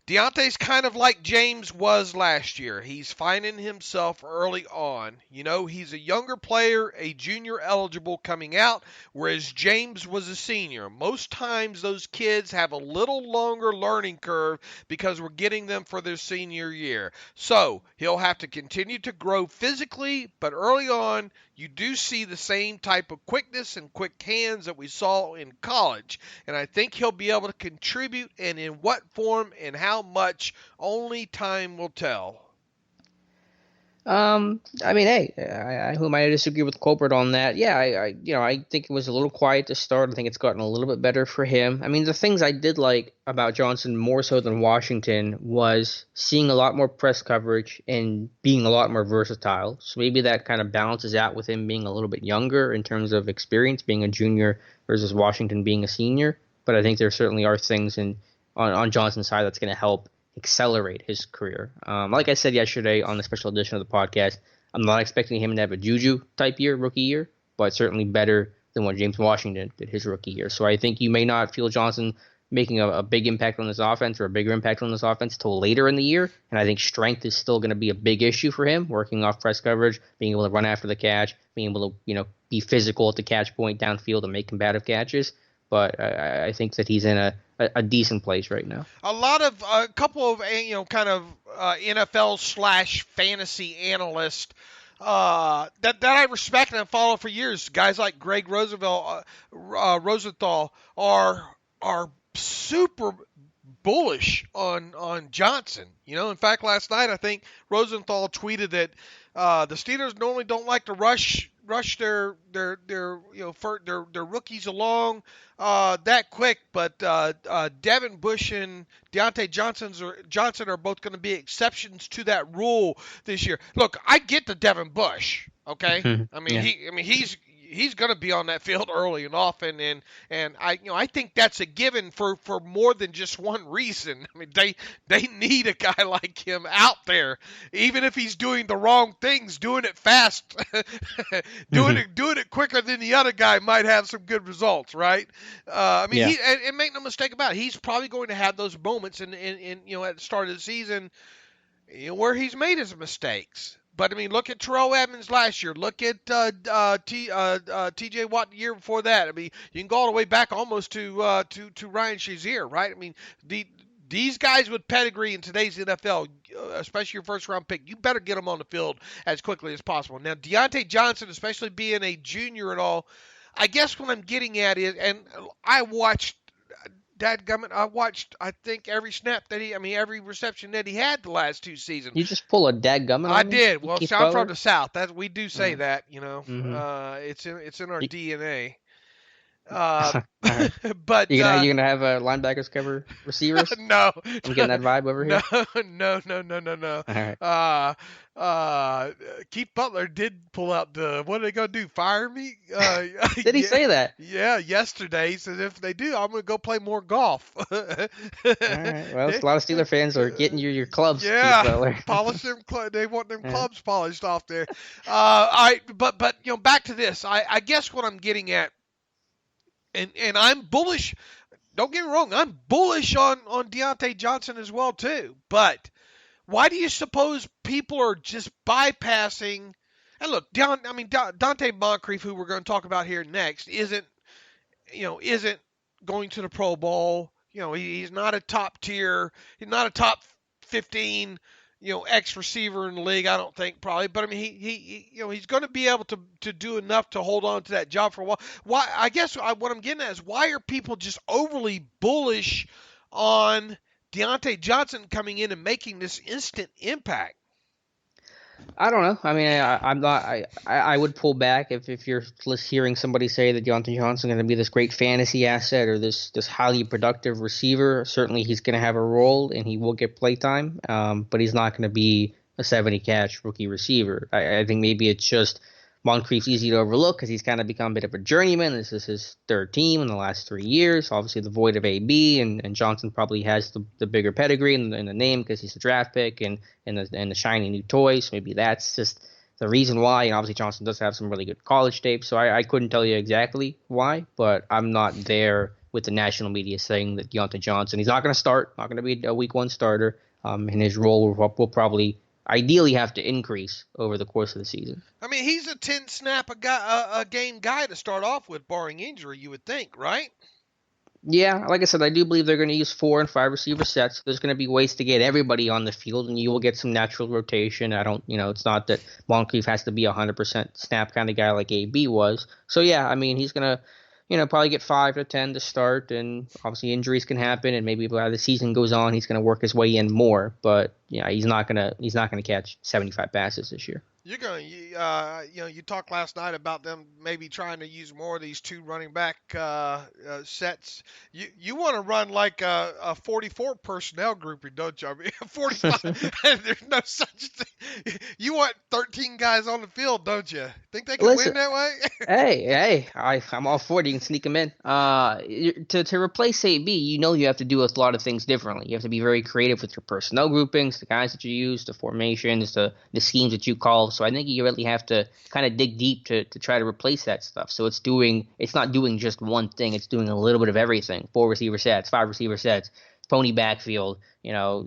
S3: Deante's kind of like James was last year. He's finding himself early on. He's a younger player, a junior eligible coming out, whereas James was a senior. Most times those kids have a little longer learning curve because we're getting them for their senior year. So he'll have to continue to grow physically, but early on, you do see the same type of quickness and quick hands that we saw in college. And I think he'll be able to contribute, and in what form and how much, only time will tell.
S2: Who am I to disagree with Colbert on that? Yeah, I think it was a little quiet to start. I think it's gotten a little bit better for him. I mean, the things I did like about Johnson more so than Washington was seeing a lot more press coverage and being a lot more versatile. So maybe that kind of balances out with him being a little bit younger in terms of experience, being a junior versus Washington being a senior. But I think there certainly are things on Johnson's side that's going to help accelerate his career. Like I said yesterday on the special edition of the podcast, I'm not expecting him to have a Juju type rookie year, but certainly better than what James Washington did his rookie year. So I think you may not feel Johnson making a big impact on this offense or a bigger impact on this offense till later in the year. And I think strength is still going to be a big issue for him, working off press coverage, being able to run after the catch, being able to be physical at the catch point downfield and make combative catches. But I think that he's in a decent place right now.
S3: A couple of NFL / fantasy analysts that I respect and follow for years. Guys like Greg Rosenthal are super bullish on Johnson. In fact, last night I think Rosenthal tweeted that the Steelers normally don't like to rush their rookies along that quick, but Devin Bush and Deante Johnson are both going to be exceptions to that rule this year. Look, I get the Devin Bush, okay? I mean, he's going to be on that field early and often, and I think that's a given for more than just one reason. I mean, they need a guy like him out there, even if he's doing the wrong things, doing it fast, doing it quicker than the other guy might have some good results, right? I mean, and make no mistake about it, he's probably going to have those moments in at the start of the season, where he's made his mistakes. But I mean, look at Terrell Edmonds last year. Look at T.J. Watt the year before that. I mean, you can go all the way back almost to Ryan Shazier, right? I mean, these guys with pedigree in today's NFL, especially your first round pick, you better get them on the field as quickly as possible. Now, Deante Johnson, especially being a junior and all, I guess what I'm getting at is, and I watched. I watched, I think, every every reception that he had the last 2 seasons.
S2: You just pull a dadgummit on
S3: I
S2: me?
S3: did. Well,
S2: Keith
S3: I'm
S2: Butler?
S3: from the South. We do say that, It's in our DNA.
S2: Right.
S3: But
S2: you gonna have linebackers cover receivers?
S3: No,
S2: I'm getting that vibe over here.
S3: No.
S2: All right.
S3: Keith Butler did pull out the. What are they gonna do? Fire me?
S2: Did he say that?
S3: Yeah, yesterday. He said if they do, I'm gonna go play more golf.
S2: All right. Well, a lot of Steeler fans are getting your clubs.
S3: Yeah,
S2: Keith Butler.
S3: polish them. They want them clubs polished off there. All right, but back to this. I guess what I'm getting at. And I'm bullish. Don't get me wrong. I'm bullish on Deante Johnson as well too. But why do you suppose people are just bypassing? And look, Donte Moncrief, who we're going to talk about here next, isn't going to the Pro Bowl. He's not a top tier. He's not a top 15. Ex receiver in the league, I don't think probably, but I mean he's going to be able to do enough to hold on to that job for a while. Why? I guess what I'm getting at is why are people just overly bullish on Deante Johnson coming in and making this instant impact?
S2: I don't know. I mean, I'm not. I would pull back if you're hearing somebody say that Deante Johnson is going to be this great fantasy asset or this highly productive receiver. Certainly, he's going to have a role and he will get playtime. But he's not going to be a 70-catch rookie receiver. I think maybe it's just Moncrief's easy to overlook because he's kind of become a bit of a journeyman. This is his 3rd team in the last 3 years. Obviously, the void of AB, and Johnson probably has the bigger pedigree in the name because he's a draft pick and the shiny new toy. So maybe that's just the reason why. And obviously, Johnson does have some really good college tape. So I couldn't tell you exactly why, but I'm not there with the national media saying that Deante Johnson, he's not going to start, not going to be a week 1 starter, and his role will probably ideally have to increase over the course of the season.
S3: I mean, he's a 10-snap a game guy to start off with, barring injury, you would think, right?
S2: Yeah, like I said, I do believe they're going to use 4 and 5 receiver sets. There's going to be ways to get everybody on the field, and you will get some natural rotation. It's not that Moncrief has to be a 100% snap kind of guy like AB was. So, yeah, I mean, he's going to, probably get 5 to 10 to start, and obviously injuries can happen, and maybe as the season goes on, he's going to work his way in more. But yeah, he's not going to catch 75 passes this year.
S3: You're going to, you talked last night about them maybe trying to use more of these 2 running back sets. You want to run like a 44 personnel grouping, don't you? I mean, 45. There's no such thing. You want 13 guys on the field, don't you? Think they can win that way?
S2: hey, I'm all for it. You can sneak them in. To replace AB, you have to do a lot of things differently. You have to be very creative with your personnel groupings, the guys that you use, the formations, the schemes that you call. So I think you really have to kind of dig deep to try to replace that stuff. So it's not doing just one thing. It's doing a little bit of everything. 4 receiver sets, 5 receiver sets, pony backfield,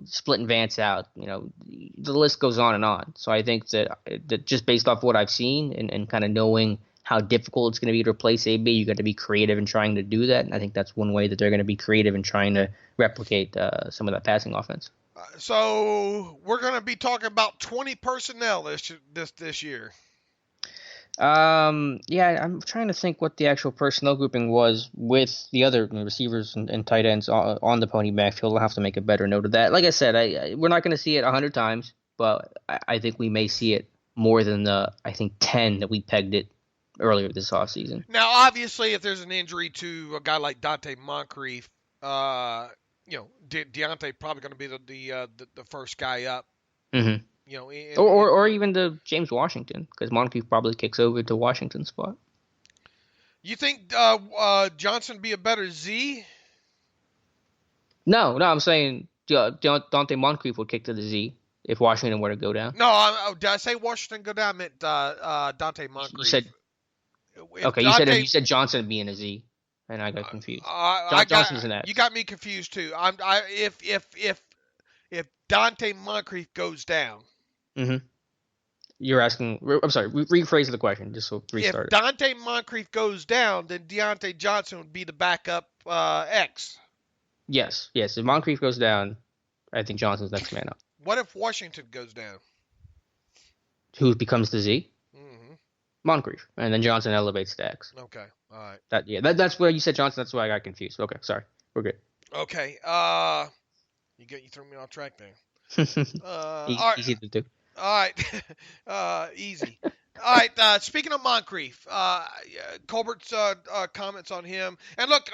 S2: splitting Vance out. The list goes on and on. So I think that just based off what I've seen and kind of knowing how difficult it's going to be to replace AB, you got to be creative in trying to do that. And I think that's one way that they're going to be creative in trying to replicate some of that passing offense.
S3: So we're going to be talking about 20 personnel this year.
S2: Yeah, I'm trying to think what the actual personnel grouping was with the other receivers and tight ends on the pony backfield. I'll have to make a better note of that. Like I said, we're not going to see it 100 times, but I think we may see it more than the 10 that we pegged it earlier this offseason.
S3: Now, obviously, if there's an injury to a guy like Donte Moncrief, Deante probably going to be the first guy up.
S2: Mm-hmm. Or even the James Washington, because Moncrief probably kicks over to Washington's spot.
S3: You think Johnson be a better Z?
S2: No, I'm saying Donte Moncrief would kick to the Z if Washington were to go down.
S3: No, did I say Washington go down? I meant Donte
S2: You
S3: Moncrief.
S2: said
S3: If
S2: okay.
S3: Donte,
S2: You said Johnson being a Z, and I got confused.
S3: I got
S2: Johnson's an
S3: you
S2: X.
S3: got me confused too. If Donte Moncrief goes down,
S2: Mm-hmm. You're asking. I'm sorry. Rephrase the question just so
S3: if
S2: restart it.
S3: Donte Moncrief goes down, then Deante Johnson would be the backup X.
S2: Yes. If Moncrief goes down, I think Johnson's next man up.
S3: What if Washington goes down?
S2: Who becomes the Z?
S3: Mm-hmm.
S2: Moncrief, and then Johnson elevates to X.
S3: Okay, all right.
S2: That's where you said Johnson. That's why I got confused. Okay, sorry. We're good.
S3: Okay, you threw me off track there. All right.
S2: Easy to do.
S3: All right, easy. All right. Speaking of Moncrief, Colbert's comments on him, and look,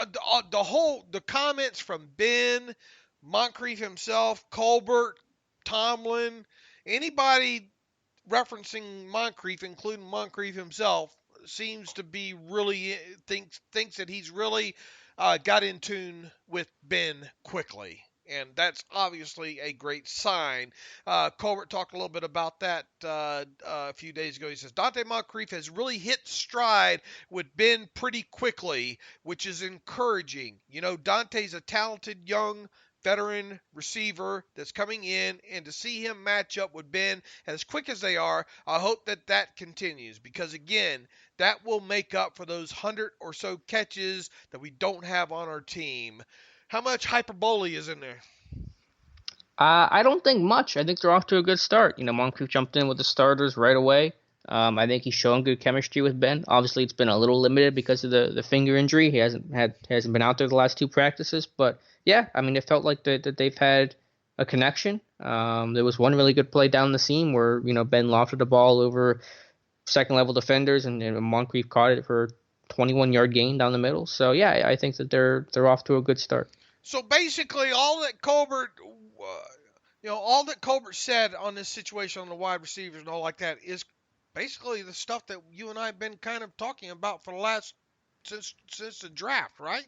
S3: the comments from Ben, Moncrief himself, Colbert, Tomlin, anybody referencing Moncrief, including Moncrief himself, seems to be really thinks that he's really got in tune with Ben quickly. And that's obviously a great sign. Colbert talked a little bit about that a few days ago. He says, Donte Moncrief has really hit stride with Ben pretty quickly, which is encouraging. You know, Dante's a talented young veteran receiver that's coming in, and to see him match up with Ben as quick as they are, I hope that continues, because again, that will make up for those 100 or so catches that we don't have on our team. How much hyperbole is in there?
S2: I don't think much. I think they're off to a good start. You know, Moncrief jumped in with the starters right away. I think he's shown good chemistry with Ben. Obviously, it's been a little limited because of the finger injury. He hasn't been out there the last two practices. But yeah, I mean, it felt like that they've had a connection. There was one really good play down the seam where Ben lofted the ball over second level defenders, and Moncrief caught it for 21-yard gain down the middle. So yeah, I think that they're off to a good start.
S3: So basically, all that Colbert said on this situation on the wide receivers and all like that is basically the stuff that you and I have been kind of talking about for the last since the draft, right?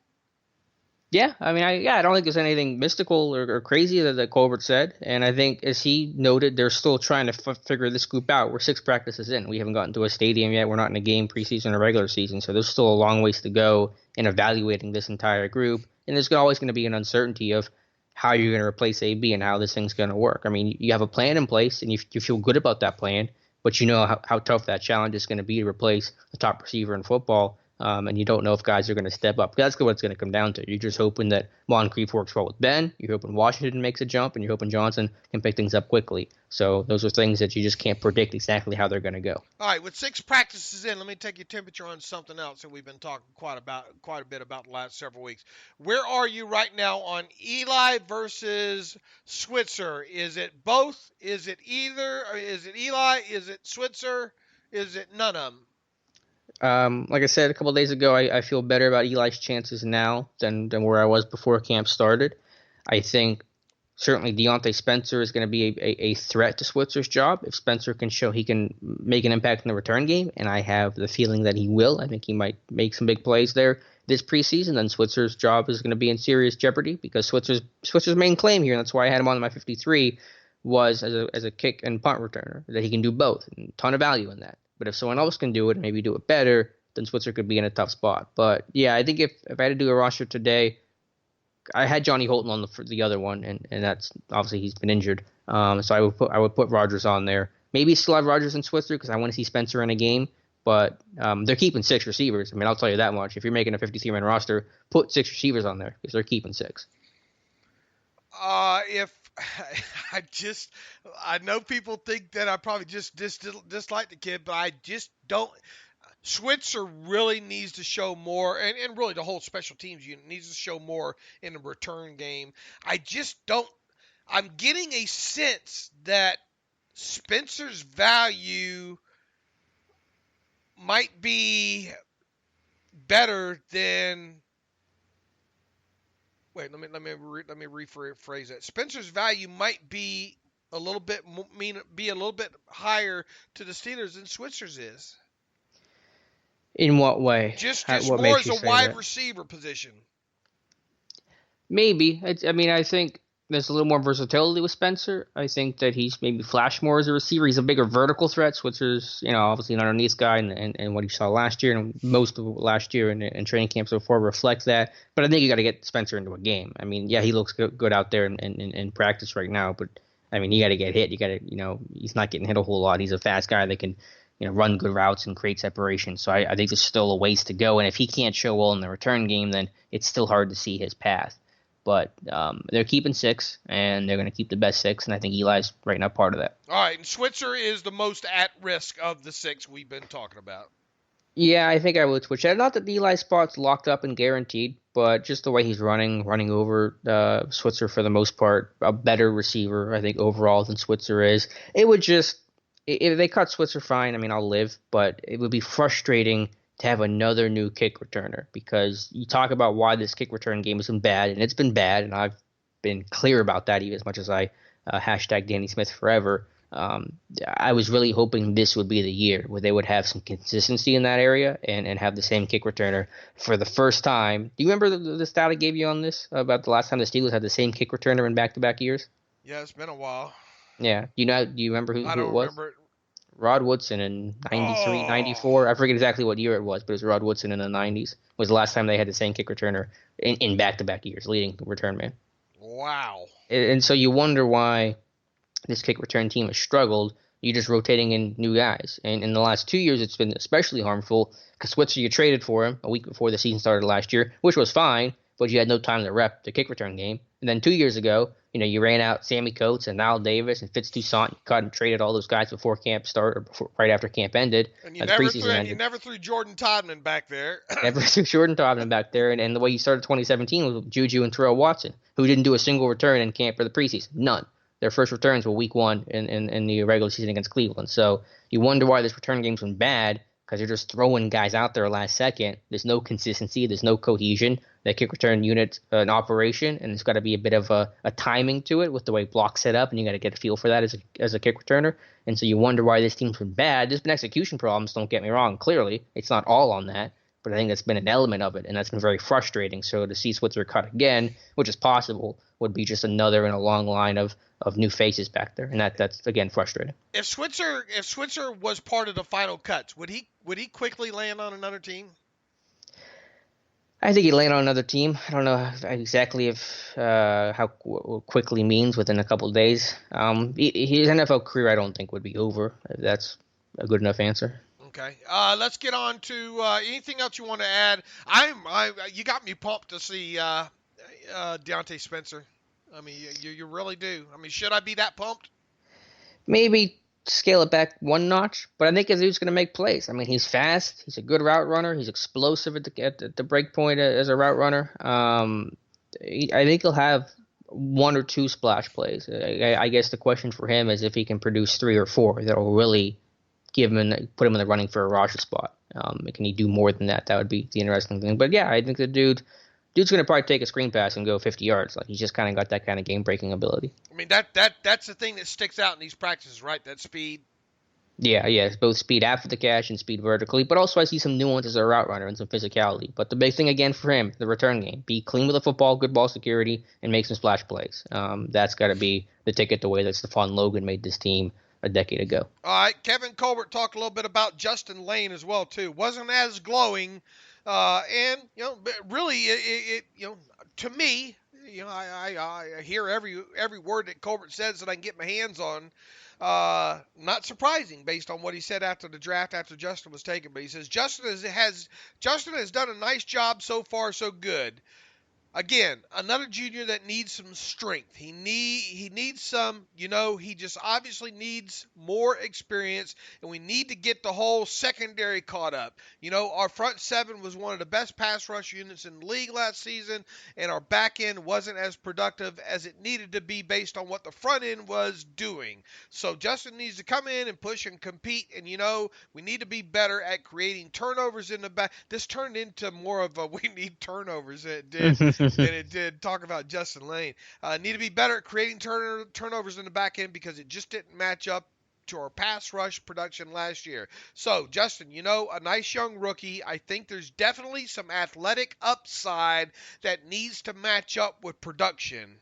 S2: Yeah, I mean, I don't think there's anything mystical or crazy that Colbert said, and I think, as he noted, they're still trying to figure this group out. We're 6 practices in. We haven't gotten to a stadium yet. We're not in a game, preseason or regular season, so there's still a long ways to go in evaluating this entire group, and there's always going to be an uncertainty of how you're going to replace AB and how this thing's going to work. I mean, you have a plan in place, and you feel good about that plan, but you know how tough that challenge is going to be to replace the top receiver in football. And you don't know if guys are going to step up. That's what it's going to come down to. You're just hoping that Moncrief works well with Ben. You're hoping Washington makes a jump, and you're hoping Johnson can pick things up quickly. So those are things that you just can't predict exactly how they're going to go.
S3: All right, with 6 practices in, let me take your temperature on something else that we've been talking quite a bit about the last several weeks. Where are you right now on Eli versus Switzer? Is it both? Is it either? Or is it Eli? Is it Switzer? Is it none of them?
S2: Like I said a couple of days ago, I feel better about Eli's chances now than where I was before camp started. I think certainly Deontay Spencer is going to be a threat to Switzer's job if Spencer can show he can make an impact in the return game, and I have the feeling that he will. I think he might make some big plays there this preseason. Then Switzer's job is going to be in serious jeopardy because Switzer's main claim here, and that's why I had him on my 53, was as a kick and punt returner, that he can do both, and a ton of value in that. But if someone else can do it and maybe do it better, then Switzer could be in a tough spot. But yeah, I think if I had to do a roster today, I had Johnny Holton on the other one, and that's obviously he's been injured. So I would put Rodgers on there. Maybe still have Rodgers and Switzer because I want to see Spencer in a game. But they're keeping 6 receivers. I mean, I'll tell you that much. If you're making a 53-man roster, put 6 receivers on there because they're keeping 6.
S3: If I know people think that I probably just dislike the kid, but I just don't. Switzer really needs to show more, and really the whole special teams unit needs to show more in the return game. I just don't. I'm getting a sense that Spencer's value might be better than. Wait, let me rephrase that. Spencer's value might be a little bit higher to the Steelers than Switzer's is.
S2: In what way?
S3: Just
S2: What
S3: more
S2: makes
S3: as
S2: you
S3: a
S2: say
S3: wide
S2: that?
S3: receiver position.
S2: Maybe. I think there's a little more versatility with Spencer. I think that he's maybe flashed more as a receiver. He's a bigger vertical threat. Switzer's, obviously an underneath guy, and what you saw last year and most of last year and training camp so far reflect that. But I think you got to get Spencer into a game. I mean, yeah, he looks good out there in practice right now, but I mean, you got to get hit. You got to, he's not getting hit a whole lot. He's a fast guy that can, run good routes and create separation. So I think there's still a ways to go. And if he can't show well in the return game, then it's still hard to see his path. But they're keeping 6, and they're going to keep the best 6, and I think Eli's right now part of that.
S3: All right, and Switzer is the most at risk of the 6 we've been talking about.
S2: Yeah, I think I would switch that. Not that the Eli spot's locked up and guaranteed, but just the way he's running over Switzer for the most part, a better receiver, I think, overall than Switzer is. It would just, if they cut Switzer, fine, I mean, I'll live, but it would be frustrating to have another new kick returner, because you talk about why this kick return game has been bad, and it's been bad, and I've been clear about that even as much as I hashtag Danny Smith forever. I was really hoping this would be the year where they would have some consistency in that area and have the same kick returner for the first time. Do you remember the stat I gave you on this about the last time the Steelers had the same kick returner in back-to-back years?
S3: Yeah, it's been a while.
S2: Yeah. Do you remember who it was?
S3: I don't remember it.
S2: Rod Woodson in 93, 94. I forget exactly what year it was, but it was Rod Woodson in the 90s. Was the last time they had the same kick returner in back-to-back years, leading return man.
S3: Wow.
S2: And so you wonder why this kick return team has struggled. You're just rotating in new guys. And in the last 2 years, it's been especially harmful because Switzer, you traded for him a week before the season started last year, which was fine, but you had no time to rep the kick return game. And then 2 years ago, you ran out Sammy Coates and Niall Davis and Fitz Toussaint. You cut and traded all those guys before camp started, or right after camp ended.
S3: And you never threw Jordan Todman back there.
S2: Never threw Jordan Todman back there. And the way you started 2017 was with Juju and Terrell Watson, who didn't do a single return in camp for the preseason. None. Their first returns were week 1 in the regular season against Cleveland. So you wonder why this return game's been bad, because you're just throwing guys out there last second. There's no consistency. There's no cohesion. That kick return unit in operation, and it's got to be a bit of a timing to it with the way blocks set up, and you got to get a feel for that as a kick returner. And so you wonder why this team's been bad. There's been execution problems, don't get me wrong. Clearly, it's not all on that, but I think that's been an element of it, and that's been very frustrating. So to see Switzer cut again, which is possible, would be just another in a long line of new faces back there, and that's again frustrating.
S3: If Switzer was part of the final cuts, would he quickly land on another team?
S2: I think he'd land on another team. I don't know exactly if how quickly means within a couple of days. His NFL career, I don't think, would be over. If that's a good enough answer.
S3: Okay. Let's get on to anything else you want to add. You got me pumped to see Deante Spencer. I mean, you really do. I mean, should I be that pumped?
S2: Maybe scale it back one notch, but I think the dude's going to make plays. I mean, he's fast. He's a good route runner. He's explosive at the break point as a route runner. I think he'll have 1 or 2 splash plays. I guess the question for him is if he can produce 3 or 4 that will really put him in the running for a roster spot. Can he do more than that? That would be the interesting thing. But yeah, I think the dude's going to probably take a screen pass and go 50 yards. Like, he's just kind of got that kind of game-breaking ability.
S3: I mean, that's the thing that sticks out in these practices, right? That speed.
S2: Yeah, it's both speed after the catch and speed vertically, but also I see some nuance as a route runner and some physicality. But the big thing, again, for him, the return game. Be clean with the football, good ball security, and make some splash plays. That's got to be the ticket the way that Stephon Logan made this team a decade ago.
S3: All right, Kevin Colbert talked a little bit about Justin Lane as well, too. Wasn't as glowing. And really, it to me, I hear every word that Colbert says that I can get my hands on. Not surprising based on what he said after the draft, after Justin was taken. But he says Justin has done a nice job so far, so good. Again, another junior that needs some strength. He needs some, he just obviously needs more experience, and we need to get the whole secondary caught up. Our front 7 was one of the best pass rush units in the league last season, and our back end wasn't as productive as it needed to be based on what the front end was doing. So Justin needs to come in and push and compete, and we need to be better at creating turnovers in the back. This turned into more of a we need turnovers than it did talk about Justin Lane. Need to be better at creating turnovers in the back end because it just didn't match up our pass rush production last year. So, Justin, a nice young rookie. I think there's definitely some athletic upside that needs to match up with production.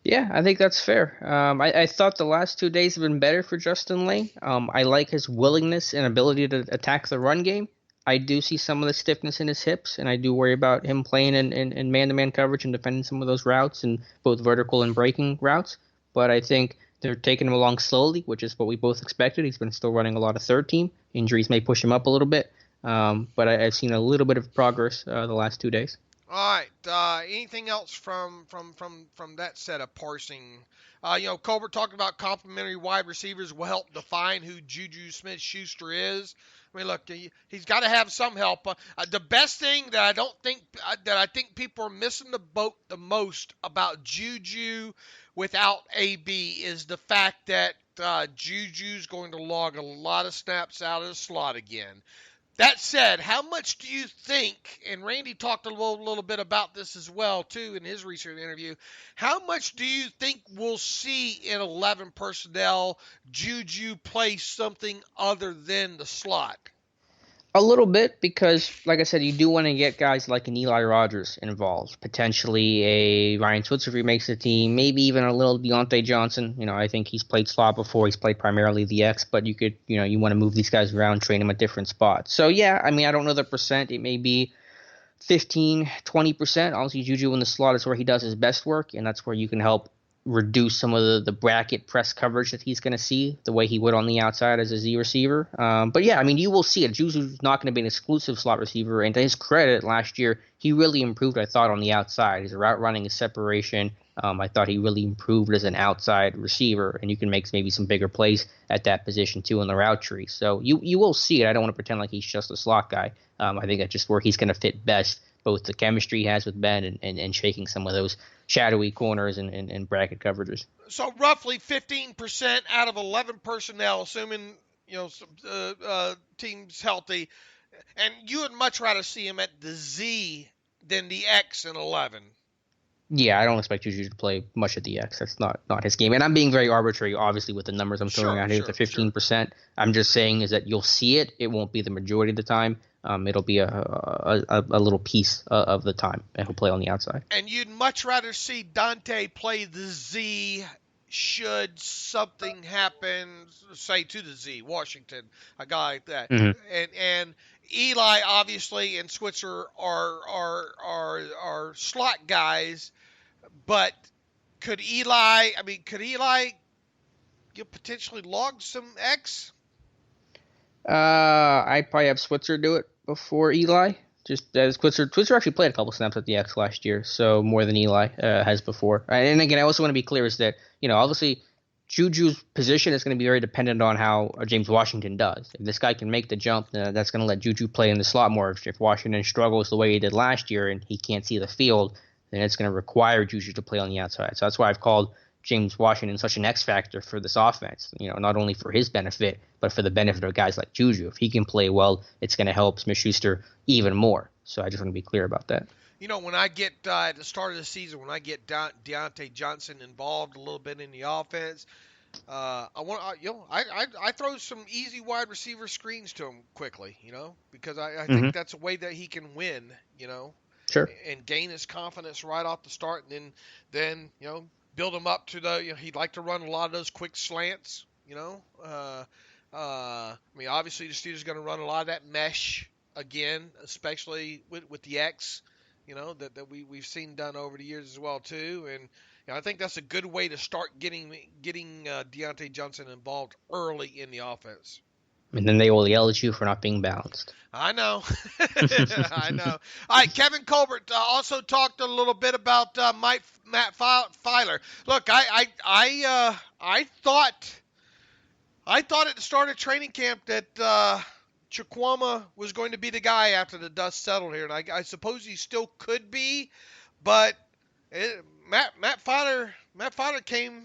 S2: Yeah, I think that's fair. I thought the last 2 days have been better for Justin Lane. I like his willingness and ability to attack the run game. I do see some of the stiffness in his hips, and I do worry about him playing in man-to-man coverage and defending some of those routes, and both vertical and breaking routes. But I think they're taking him along slowly, which is what we both expected. He's been still running a lot of third team. Injuries may push him up a little bit, but I've seen a little bit of progress the last 2 days.
S3: All right. Anything else from that set of parsing? Colbert talked about complementary wide receivers will help define who Juju Smith-Schuster is. I mean, look, he's got to have some help. The best thing that I think people are missing the boat the most about Juju without AB is the fact that Juju's going to log a lot of snaps out of the slot again. That said, how much do you think, and Randy talked a little bit about this as well, too, in his recent interview, how much do you think we'll see in 11 personnel Juju play something other than the slot?
S2: A little bit, because, like I said, you do want to get guys like an Eli Rogers involved. Potentially a Ryan Switzer if he makes the team. Maybe even a little Deante Johnson. I think he's played slot before. He's played primarily the X, but you could, you want to move these guys around, train them at different spots. So, yeah, I mean, I don't know the percent. It may be 15, 20%. Obviously, Juju in the slot is where he does his best work, and that's where you can help reduce some of the bracket press coverage that he's going to see the way he would on the outside as a Z receiver. But yeah, I mean, you will see it. Juju's not going to be an exclusive slot receiver. And to his credit, last year, he really improved, I thought, on the outside. His route running, his separation. I thought he really improved as an outside receiver. And you can make maybe some bigger plays at that position, too, in the route tree. So you will see it. I don't want to pretend like he's just a slot guy. I think that's just where he's going to fit best, both the chemistry he has with Ben and shaking some of those shadowy corners and bracket coverages.
S3: So roughly 15% out of 11 personnel, assuming team's healthy, and you would much rather see him at the Z than the X in 11.
S2: Yeah, I don't expect Juju to play much at the X. That's not his game. And I'm being very arbitrary, obviously, with the numbers I'm throwing out here with the 15%. Sure. I'm just saying is that you'll see it. It won't be the majority of the time. It'll be a little piece of the time, and he'll play on the outside.
S3: And you'd much rather see Donte play the Z should something happen, say to the Z, Washington, a guy like that.
S2: Mm-hmm.
S3: And Eli, obviously, and Switzer are slot guys, but could Eli potentially log some X?
S2: I'd probably have Switzer do it before Eli. Just as Switzer actually played a couple snaps at the X last year, so more than Eli has before. And again, I also want to be clear is that, obviously Juju's position is going to be very dependent on how James Washington does. If this guy can make the jump, that's going to let Juju play in the slot more. If Washington struggles the way he did last year and he can't see the field, then it's going to require Juju to play on the outside. So that's why I've called James Washington such an X factor for this offense, not only for his benefit, but for the benefit of guys like Juju. If he can play well, it's going to help Smith-Schuster even more. So I just want to be clear about that.
S3: When I get at the start of the season, when I get Deante Johnson involved a little bit in the offense, I throw some easy wide receiver screens to him quickly, because I think that's a way that he can win,
S2: Sure.
S3: And gain his confidence right off the start, and then build him up to he'd like to run a lot of those quick slants, obviously the Steelers are going to run a lot of that mesh again, especially with the X, that we've seen done over the years as well too. And I think that's a good way to start getting Deante Johnson involved early in the offense.
S2: And then they will yell at you for not being balanced.
S3: I know. I know. All right, Kevin Colbert also talked a little bit about Matt Feiler. Look, I thought at the start of training camp that Chikwama was going to be the guy after the dust settled here, and I suppose he still could be, but Matt Feiler came.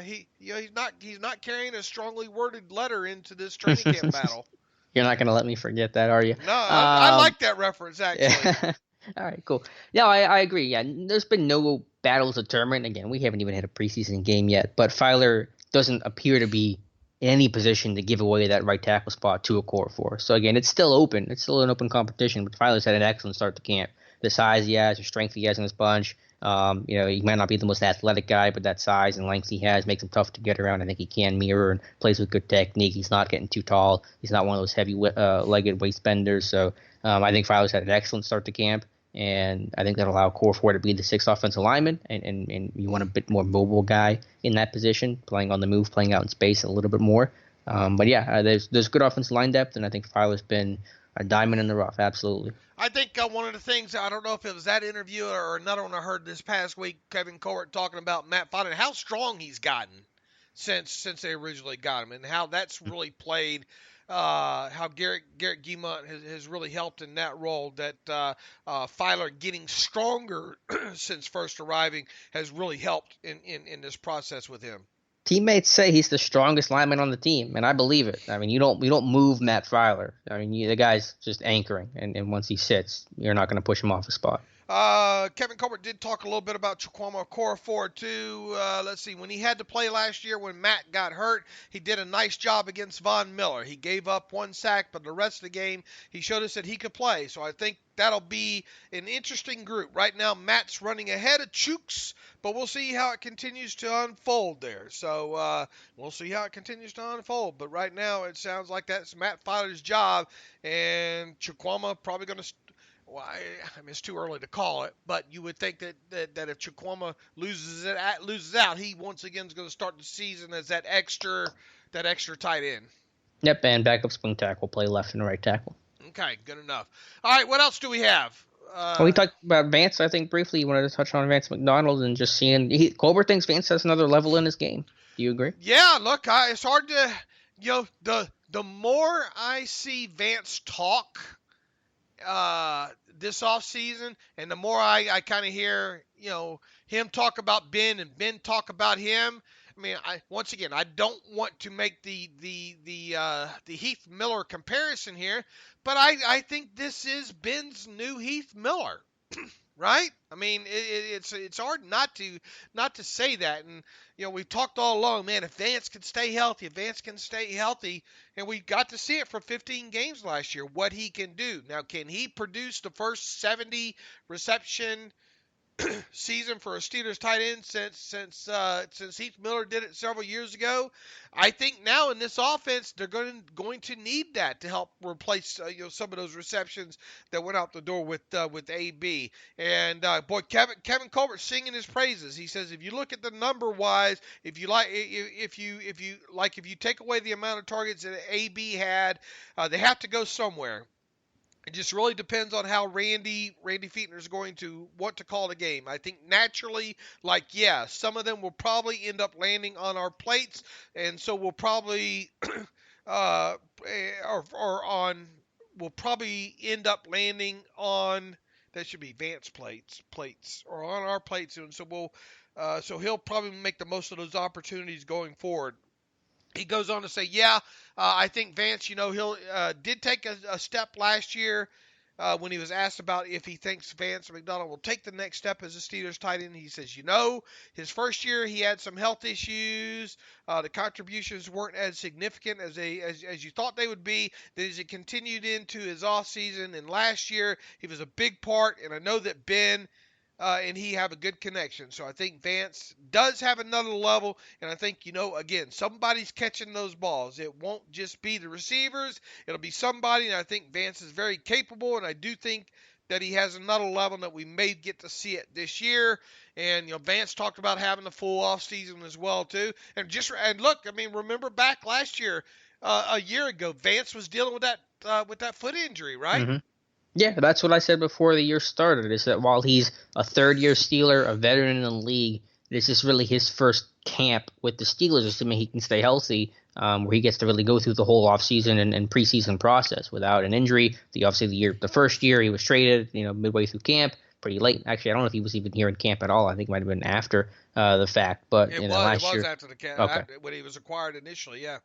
S3: He's not carrying a strongly worded letter into this training camp battle.
S2: You're not going to let me forget that, are you?
S3: No, I like that reference, actually.
S2: Yeah. All right, cool. Yeah, I agree. Yeah, there's been no battles determined. Again, we haven't even had a preseason game yet, but Feiler doesn't appear to be in any position to give away that right tackle spot to a core four. So again, it's still open. It's still an open competition. But Feiler's had an excellent start to camp. The size he has, the strength he has in his bunch. He might not be the most athletic guy, but that size and length he has makes him tough to get around. I think he can mirror and plays with good technique. He's not getting too tall. He's not one of those heavy-legged waist benders. So I think Feiler's had an excellent start to camp, and I think that'll allow core four to be the sixth offensive lineman, and you want a bit more mobile guy in that position, playing on the move, playing out in space a little bit more. There's good offensive line depth, and I think Feiler's been a diamond in the rough, absolutely.
S3: I think one of the things, I don't know if it was that interview or another one I heard this past week, Kevin Colbert talking about Matt Feiler, how strong he's gotten since they originally got him, and how that's really played, how Garrett Guimont has really helped in that role, that Feiler getting stronger since first arriving has really helped in this process with him.
S2: Teammates say he's the strongest lineman on the team, and I believe it. I mean, you don't move Matt Feiler. I mean, the guy's just anchoring, and once he sits, you're not going to push him off a spot.
S3: Kevin Colbert did talk a little bit about Chukwuma Okorafor too. Let's see, when he had to play last year when Matt got hurt, he did a nice job against Von Miller. He gave up one sack, but the rest of the game, he showed us that he could play. So I think that'll be an interesting group. Right now, Matt's running ahead of Chooks, but we'll see how it continues to unfold there. So we'll see how it continues to unfold. But right now, it sounds like that's Matt Feiler's job, and Chukwuma probably going to well, I mean, it's too early to call it, but you would think that if Chukwuma loses out, he once again is going to start the season as that extra tight end.
S2: Yep, and backup swing tackle, play left and right tackle.
S3: Okay, good enough. All right, what else do we have?
S2: We talked about Vance, I think, briefly. You wanted to touch on Vance McDonald and just seeing Colbert thinks Vance has another level in his game. Do you agree?
S3: Yeah, look, it's hard to, the more I see Vance talk this offseason, and the more I kind of hear, him talk about Ben and Ben talk about him. I mean, once again, I don't want to make the Heath Miller comparison here, but I think this is Ben's new Heath Miller, right? I mean, it's hard not to say that, and we've talked all along, man. If Vance can stay healthy, and we got to see it for 15 games last year, what he can do. Now, can he produce the first 70 reception season for a Steelers tight end since Heath Miller did it several years ago? I think now in this offense they're going to need that to help replace some of those receptions that went out the door with AB. And boy, Kevin Colbert singing his praises. He says if you look at the number wise, if you take away the amount of targets that AB had, they have to go somewhere. It just really depends on how Randy Fichtner is going to want to call the game. I think naturally, some of them will probably end up landing on our plates, and so we'll probably we'll probably end up landing on, that should be Vance plates or on our plates, and so so he'll probably make the most of those opportunities going forward. He goes on to say, I think Vance, he did take a step last year when he was asked about if he thinks Vance McDonald will take the next step as a Steelers tight end. He says, his first year he had some health issues. The contributions weren't as significant as you thought they would be. Then as he continued into his offseason, and last year he was a big part, and I know that Ben and he have a good connection. So I think Vance does have another level, and I think, again, somebody's catching those balls. It won't just be the receivers. It'll be somebody, and I think Vance is very capable, and I do think that he has another level that we may get to see it this year. And, Vance talked about having the full offseason as well, too. And look, I mean, remember back last year, a year ago, Vance was dealing with that foot injury, right? Mm-hmm.
S2: Yeah, that's what I said before the year started, is that while he's a third-year Steeler, a veteran in the league, this is really his first camp with the Steelers, assuming he can stay healthy, where he gets to really go through the whole offseason and preseason process without an injury. The first year he was traded, midway through camp, pretty late. Actually, I don't know if he was even here in camp at all. I think it might have been after the fact. But last year,
S3: it was after the camp, okay. When he was acquired initially, yeah.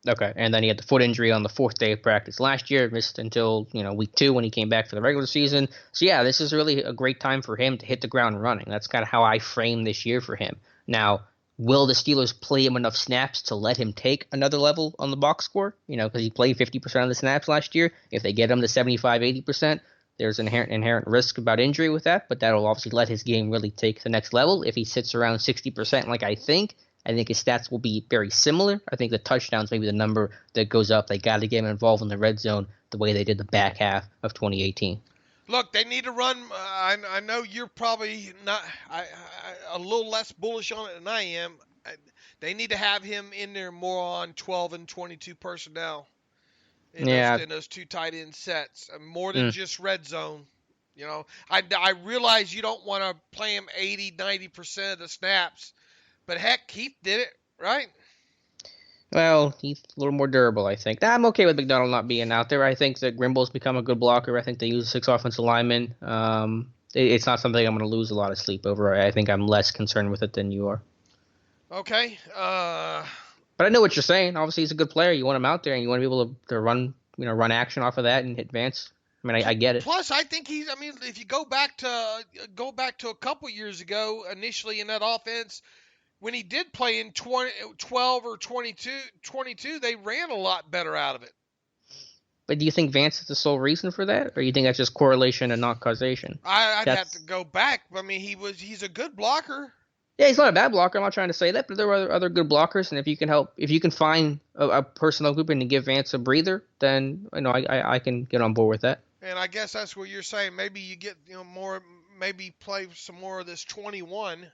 S2: Okay, and then he had the foot injury on the fourth day of practice last year, missed until week 2 when he came back for the regular season. So yeah, this is really a great time for him to hit the ground running. That's kind of how I frame this year for him. Now, will the Steelers play him enough snaps to let him take another level on the box score? Because he played 50% of the snaps last year. If they get him to 75, 80%, there's an inherent risk about injury with that, but that'll obviously let his game really take the next level. If he sits around 60% like I think his stats will be very similar. I think the touchdowns may be the number that goes up. They got to get him involved in the red zone the way they did the back half of 2018.
S3: Look, they need to run. I know you're probably not a little less bullish on it than I am. They need to have him in there more on 12 and 22 personnel in those two tight end sets, more than just red zone. I realize you don't want to play him 80, 90% of the snaps, but heck, Keith did it, right?
S2: Well, he's a little more durable, I think. I'm okay with McDonald not being out there. I think that Grimble's become a good blocker. I think they use 6 offensive linemen. It's not something I'm going to lose a lot of sleep over. I think I'm less concerned with it than you are.
S3: Okay.
S2: But I know what you're saying. Obviously, he's a good player. You want him out there, and you want to be able to run action off of that and hit Vance. I mean, I get it.
S3: Plus, I think if you go back to a couple years ago, initially in that offense, when he did play in 12 or 22, they ran a lot better out of it.
S2: But do you think Vance is the sole reason for that, or do you think that's just correlation and not causation?
S3: I'd have to go back. I mean, he's a good blocker.
S2: Yeah, he's not a bad blocker. I'm not trying to say that, but there are other good blockers, and if you can find a personnel group and give Vance a breather, then I can get on board with that.
S3: And I guess that's what you're saying. Maybe you get more, maybe play some more of this 21,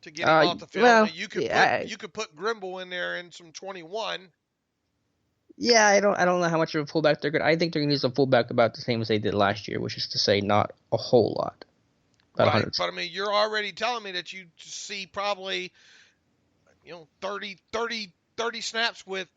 S3: to get him off the field.
S2: Well,
S3: you could put Grimble in there in some 21.
S2: Yeah, I don't know how much of a fullback they're good. I think they're gonna use a fullback about the same as they did last year, which is to say, not a whole lot.
S3: Right, but I mean, you're already telling me that you see probably, 30 snaps with,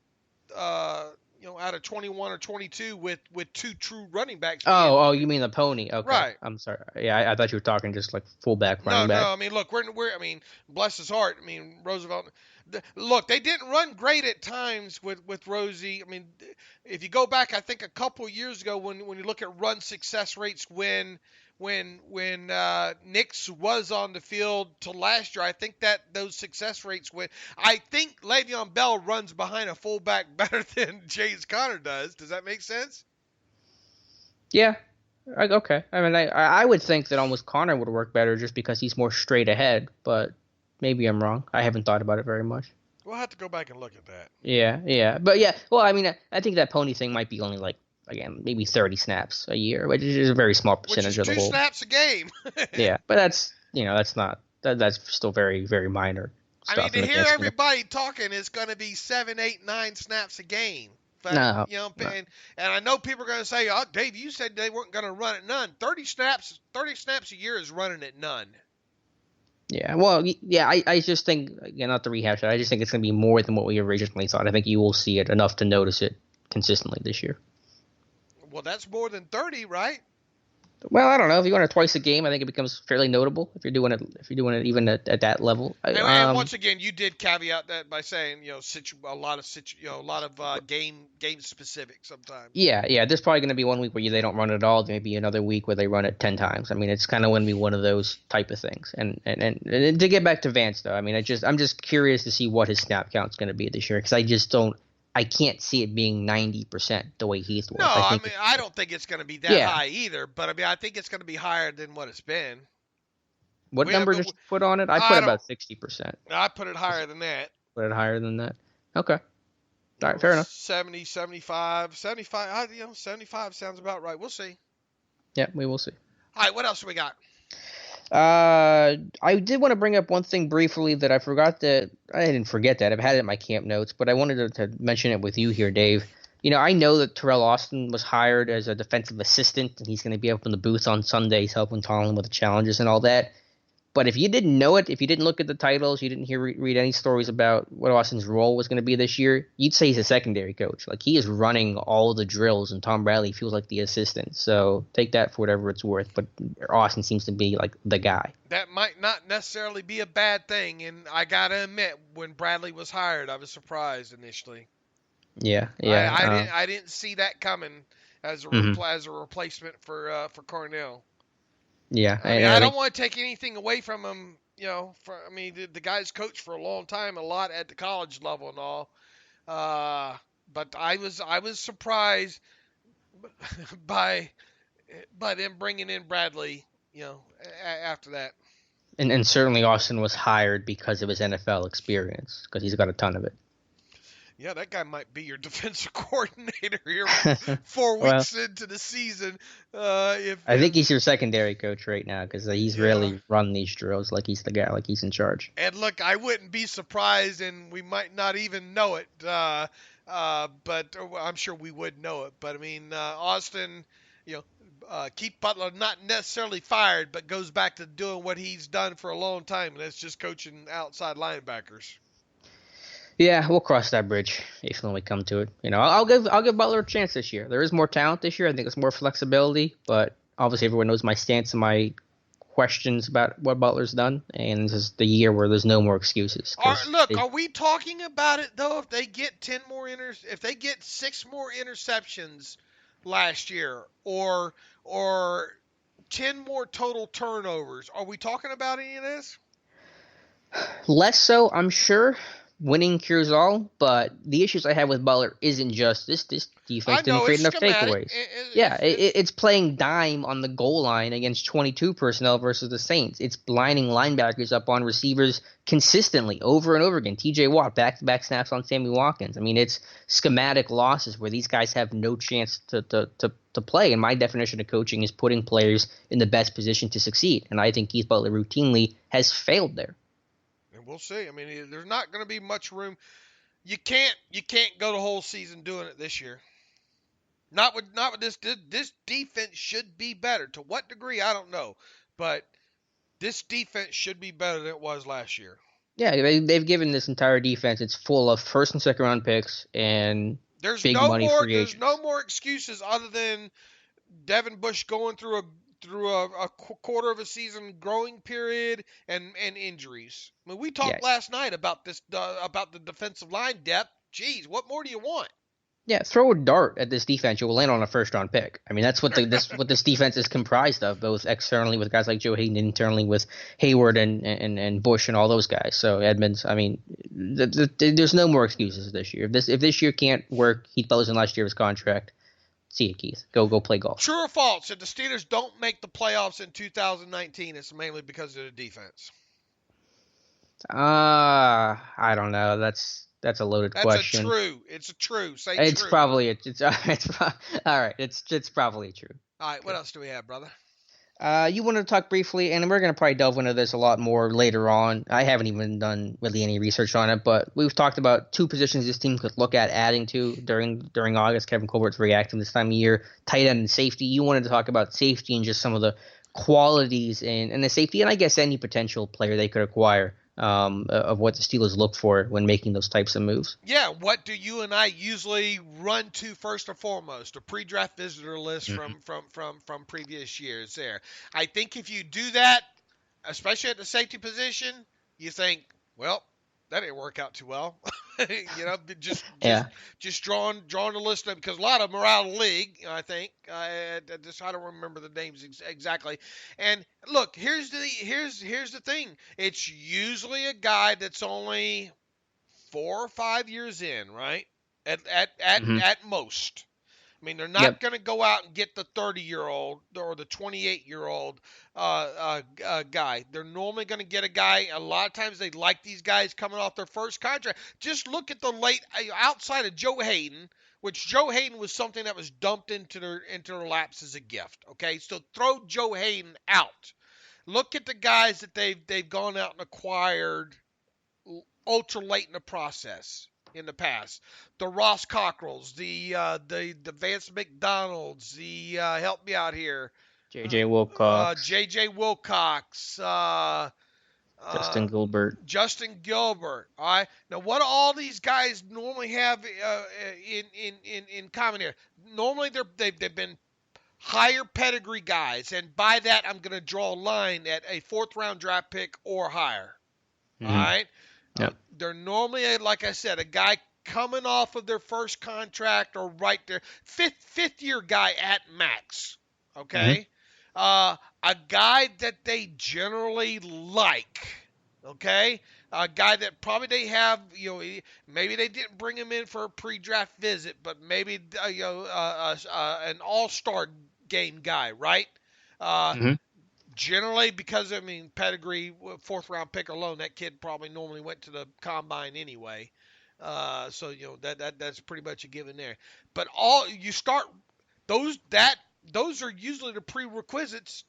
S3: out of 21 or 22 with two true running backs.
S2: Oh, you mean the pony? Okay,
S3: right.
S2: I'm sorry. Yeah, I thought you were talking just like fullback, running back.
S3: No. I mean, look, we're. I mean, bless his heart. I mean, Roosevelt. Look, they didn't run great at times with Rosie. I mean, if you go back, I think a couple years ago, when you look at run success rates when Nix was on the field to last year, I think that those success rates went. I think Le'Veon Bell runs behind a fullback better than James Conner does. Does that make sense?
S2: Yeah. Okay. I mean, I would think that almost Conner would work better just because he's more straight ahead, but maybe I'm wrong. I haven't thought about it very much.
S3: We'll have to go back and look at that.
S2: Yeah. But yeah, well, I mean, I think that pony thing might be only like, again, maybe 30 snaps a year, which is a very small percentage of the whole.
S3: 2 snaps a game.
S2: Yeah, but that's still very, very minor stuff.
S3: I mean, to hear everybody talking, it's going to be 7, 8, 9 snaps a game. But,
S2: no.
S3: And I know people are going to say, "Oh, Dave, you said they weren't going to run at none." 30 snaps a year is running at none.
S2: Yeah, well, yeah, I just think, again, not to rehash it, I just think it's going to be more than what we originally thought. I think you will see it enough to notice it consistently this year.
S3: Well, that's more than 30, right?
S2: Well, I don't know. If you run it twice a game, I think it becomes fairly notable. If you're doing it even at that level.
S3: And once again, you did caveat that by saying, a lot of game specific sometimes.
S2: Yeah. There's probably going to be one week where they don't run it at all. Maybe another week where they run it 10 times. I mean, it's kind of going to be one of those type of things. And to get back to Vance, though, I mean, I'm just curious to see what his snap count's going to be this year, because I can't see it being 90% the way Heath was.
S3: No, I don't think it's going to be that high either. But, I mean, I think it's going to be higher than what it's been.
S2: What number did you put on it? I put about 60%.
S3: I put it higher than that.
S2: Put it higher than that? Okay. All right, fair enough.
S3: 70, 75. 75 sounds about right. We'll see.
S2: Yeah, we will see.
S3: All right, what else do we got?
S2: I did want to bring up one thing briefly that I forgot that I didn't forget that I've had it in my camp notes, but I wanted to mention it with you here, Dave. I know that Terrell Austin was hired as a defensive assistant, and he's going to be up in the booth on Sundays helping Tomlin with the challenges and all that. But if you didn't know it, if you didn't look at the titles, you didn't read any stories about what Austin's role was going to be this year, you'd say he's a secondary coach. Like, he is running all the drills, and Tom Bradley feels like the assistant. So take that for whatever it's worth. But Austin seems to be like the guy.
S3: That might not necessarily be a bad thing. And I got to admit, when Bradley was hired, I was surprised initially.
S2: Yeah.
S3: I didn't see that coming as a replacement for Cornell.
S2: Yeah,
S3: I don't want to take anything away from him the guy's coached for a long time, a lot at the college level and all. But I was surprised by them bringing in Bradley, after that.
S2: And certainly Austin was hired because of his NFL experience, because he's got a ton of it.
S3: Yeah, that guy might be your defensive coordinator here 4
S2: Well,
S3: weeks into the season.
S2: I think he's your secondary coach right now, because he's really run these drills like he's the guy, like he's in charge.
S3: And look, I wouldn't be surprised, and we might not even know it, but I'm sure we would know it. But I mean, Austin, Keith Butler not necessarily fired, but goes back to doing what he's done for a long time, and that's just coaching outside linebackers.
S2: Yeah, we'll cross that bridge if when we come to it. I'll give Butler a chance this year. There is more talent this year. I think it's more flexibility, but obviously everyone knows my stance and my questions about what Butler's done, and this is the year where there's no more excuses.
S3: Are we talking about it though? If they get 6 more interceptions last year, or 10 more total turnovers, are we talking about any of this?
S2: Less so, I'm sure. Winning cures all, but the issues I have with Butler isn't just this defense didn't create enough takeaways. It's playing dime on the goal line against 22 personnel versus the Saints. It's lining linebackers up on receivers consistently over and over again. TJ Watt, back-to-back snaps on Sammy Watkins. I mean, it's schematic losses where these guys have no chance to play. And my definition of coaching is putting players in the best position to succeed. And I think Keith Butler routinely has failed there.
S3: We'll see. I mean, there's not going to be much room. You can't go the whole season doing it this year. Not with this. This defense should be better. To what degree, I don't know, but this defense should be better than it was last year.
S2: Yeah, they've given this entire defense. It's full of first and second round picks and big money free agents.
S3: There's no more excuses other than Devin Bush going through a quarter of a season growing period and injuries. I mean, we talked last night about this about the defensive line depth. Jeez, what more do you want?
S2: Yeah, throw a dart at this defense, you will land on a first-round pick. I mean, that's what this defense is comprised of, both externally with guys like Joe Hayden, internally with Hayward and Bush and all those guys. So Edmonds, I mean, there's no more excuses this year. If this year can't work, Keith Butler's in last year's contract. See you, Keith. Go play golf.
S3: True or false? If the Steelers don't make the playoffs in 2019, it's mainly because of the defense.
S2: I don't know. That's a loaded question.
S3: It's a true. Say
S2: it's
S3: true.
S2: Probably it's all right. It's probably true.
S3: All right. What else do we have, brother?
S2: You wanted to talk briefly, and we're going to probably delve into this a lot more later on. I haven't even done really any research on it, but we've talked about 2 positions this team could look at adding to during August. Kevin Colbert's very active this time of year. Tight end and safety. You wanted to talk about safety and just some of the qualities in the safety, and I guess any potential player they could acquire of what the Steelers look for when making those types of moves.
S3: Yeah, what do you and I usually run to first and foremost? A pre-draft visitor list from previous years there. I think if you do that, especially at the safety position, you think, well, that didn't work out too well. Just drawing a list of, because a lot of them are out of the league, I think. I don't remember the names exactly. And look, here's the thing. It's usually a guy that's only 4 or 5 years in, right? At most. I mean, they're not going to go out and get the 30-year-old or the 28-year-old guy. They're normally going to get a guy. A lot of times they like these guys coming off their first contract. Just look at the late outside of Joe Hayden, which Joe Hayden was something that was dumped into their laps as a gift. Okay, so throw Joe Hayden out. Look at the guys that they've gone out and acquired ultra late in the process. In the past, the Ross Cockrells, the Vance McDonalds, the help me out here,
S2: J.J. Wilcox,
S3: Justin Gilbert. All right, now what do all these guys normally have in common here? Normally they've been higher pedigree guys, and by that I'm going to draw a line at a 4th round draft pick or higher. Mm-hmm. All right.
S2: Yep.
S3: They're normally, like I said, a guy coming off of their first contract or right there, fifth year guy at max. Okay, a guy that they generally like Okay, a guy that probably they have, maybe they didn't bring him in for a pre-draft visit, but maybe an all-star game guy, right? Uh,
S2: Mm-hmm.
S3: Generally, because pedigree, fourth round pick alone, that kid probably normally went to the combine anyway. So that's pretty much a given there. But all you start those are usually the prerequisites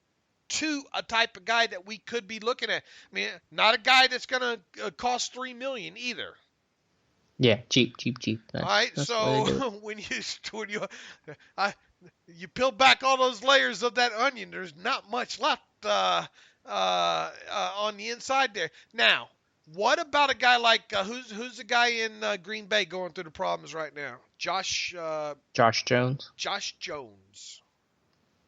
S3: to a type of guy that we could be looking at. Not a guy that's going to cost $3 million either.
S2: Yeah, cheap.
S3: All right,
S2: That's the way
S3: so
S2: to do it.
S3: I, you peel back all those layers of that onion, there's not much left on the inside there. Now, what about a guy like who's the guy in Green Bay going through the problems right now? Josh
S2: Jones.
S3: Jones.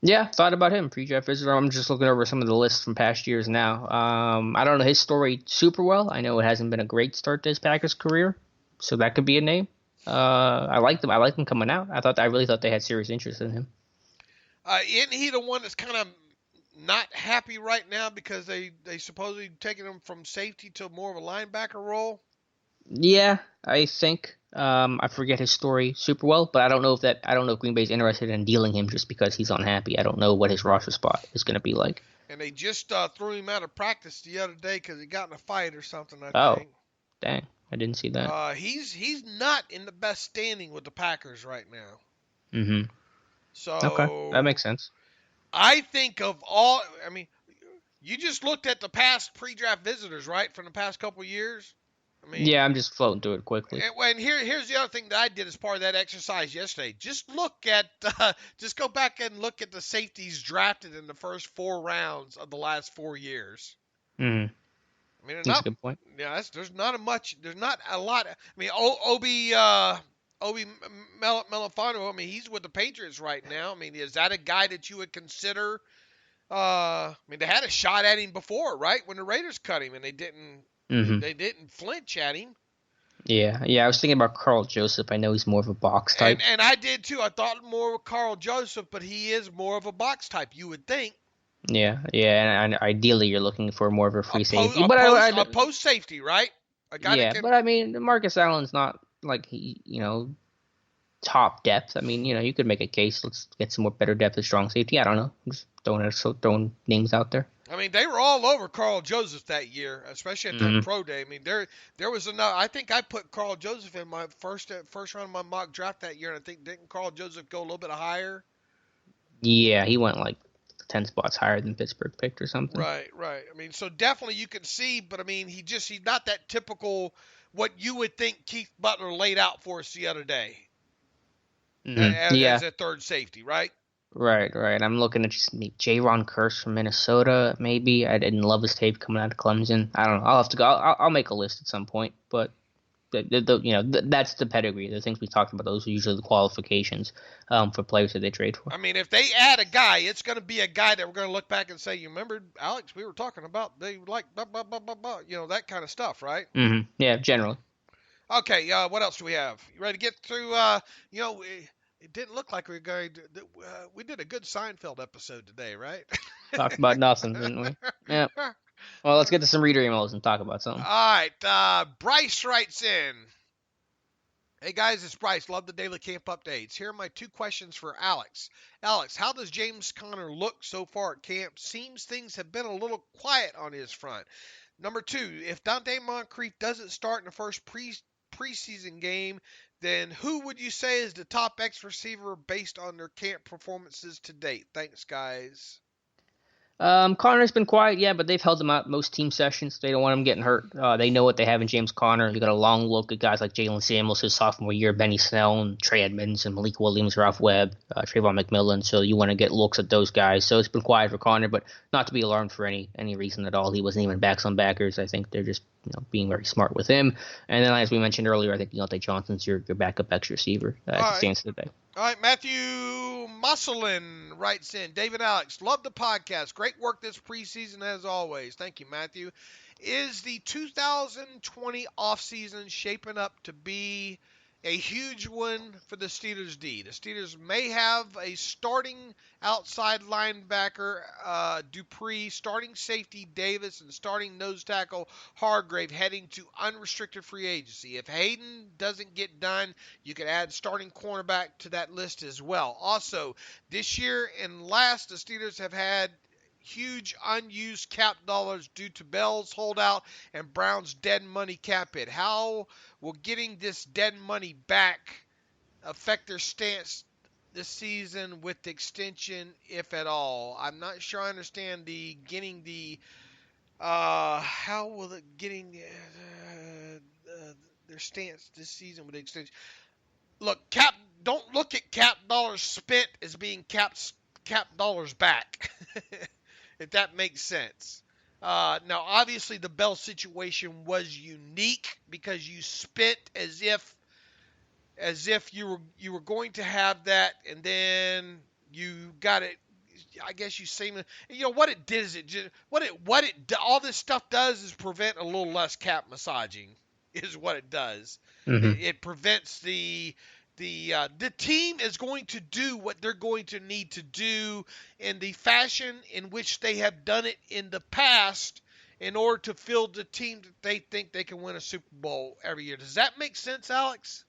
S2: Yeah, thought about him. Pre-draft visitor. I'm just looking over some of the lists from past years now. I don't know his story super well. I know it hasn't been a great start to his Packers career, so that could be a name. I like them. I like them coming out. I really thought they had serious interest in him.
S3: Isn't he the one that's kind of not happy right now because they supposedly taking him from safety to more of a linebacker role?
S2: Yeah, I think. I forget his story super well, but I don't know if Green Bay's interested in dealing him just because he's unhappy. I don't know what his roster spot is going to be like.
S3: And they just threw him out of practice the other day because he got in a fight or something, I
S2: Oh,
S3: think.
S2: dang. I didn't see that.
S3: He's not in the best standing with the Packers right now.
S2: Mm-hmm.
S3: So
S2: Okay, that makes sense.
S3: I think of all. You just looked at the past pre-draft visitors, right, from the past couple of years.
S2: Yeah, I'm just floating through it quickly.
S3: And here's the other thing that I did as part of that exercise yesterday. Just go back and look at the safeties drafted in the first 4 rounds of the last 4 years.
S2: Mm-hmm. That's a good point.
S3: Yeah, there's not a lot. Obi Melifano. He's with the Patriots right now. Is that a guy that you would consider? They had a shot at him before, right? When the Raiders cut him, and they didn't.
S2: Mm-hmm.
S3: They didn't flinch at him.
S2: Yeah. I was thinking about Carl Joseph. I know he's more of a box type.
S3: And I did too. I thought more of Carl Joseph, but he is more of a box type. You would think.
S2: Yeah, and ideally you're looking for more of a free safety,
S3: but a post safety, right? A guy that can...
S2: but Marcus Allen's not like top depth. You could make a case. Let's get some more better depth at strong safety. I don't know. I'm just throwing names out there.
S3: They were all over Carl Joseph that year, especially at their pro day. There was enough. I think I put Carl Joseph in my first round of my mock draft that year, and I think didn't Carl Joseph go a little bit higher?
S2: Yeah, he went like 10 spots higher than Pittsburgh picked or something.
S3: Right. So definitely you can see, but he's not that typical what you would think Keith Butler laid out for us the other day. As a third safety, right?
S2: Right. I'm looking at just Jaron Kearse from Minnesota, maybe. I didn't love his tape coming out of Clemson. I don't know. I'll have to go. I'll make a list at some point, but that's the pedigree. The things we talked about, those are usually the qualifications for players that they trade for.
S3: If they add a guy, it's going to be a guy that we're going to look back and say, you remember, Alex, we were talking about, they like, blah, blah, blah, blah, blah, that kind of stuff, right?
S2: Mm-hmm. Yeah, generally.
S3: Okay, what else do we have? You ready to get through, it didn't look like we were going to, we did a good Seinfeld episode today, right?
S2: Talked about nothing, didn't we? Yeah. Well, let's get to some reader emails and talk about something.
S3: All right. Bryce writes in. Hey, guys, it's Bryce. Love the daily camp updates. Here are my 2 questions for Alex. Alex, how does James Conner look so far at camp? Seems things have been a little quiet on his front. Number 2, if Donte Moncrief doesn't start in the first preseason game, then who would you say is the top X receiver based on their camp performances to date? Thanks, guys.
S2: Connor's been quiet, yeah, but they've held him out most team sessions. They don't want him getting hurt. They know what they have in James Conner. You got a long look at guys like Jalen Samuels, his sophomore year, Benny Snell, and Trey Edmonds, and Malik Williams, Ralph Webb, Trayvon McMillan. So you want to get looks at those guys. So it's been quiet for Connor, but not to be alarmed for any reason at all. He wasn't even backs on backers. I think they're just being very smart with him. And then, as we mentioned earlier, I think Deante Johnson's your backup X receiver as it stands today.
S3: All right, Matthew Musselin writes in. David Alex, love the podcast. Great work this preseason as always. Thank you, Matthew. Is the 2020 offseason shaping up to be a huge one for the Steelers D. The Steelers may have a starting outside linebacker, Dupree, starting safety Davis, and starting nose tackle Hargrave heading to unrestricted free agency. If Hayden doesn't get done, you could add starting cornerback to that list as well. Also, this year and last, the Steelers have had huge unused cap dollars due to Bell's holdout and Brown's dead money cap hit. How will getting this dead money back affect their stance this season with the extension, if at all? I'm not sure I understand how will it getting their stance this season with the extension. Look, don't look at cap dollars spent as being cap dollars back. If that makes sense. Now, obviously, the Bell situation was unique because you spent as if you were going to have that, and then you got it. I guess you say, what it did is all this stuff does is prevent a little less cap massaging, is what it does.
S2: Mm-hmm.
S3: It prevents the team is going to do what they're going to need to do in the fashion in which they have done it in the past in order to field the team that they think they can win a Super Bowl every year. Does that make sense, Alex?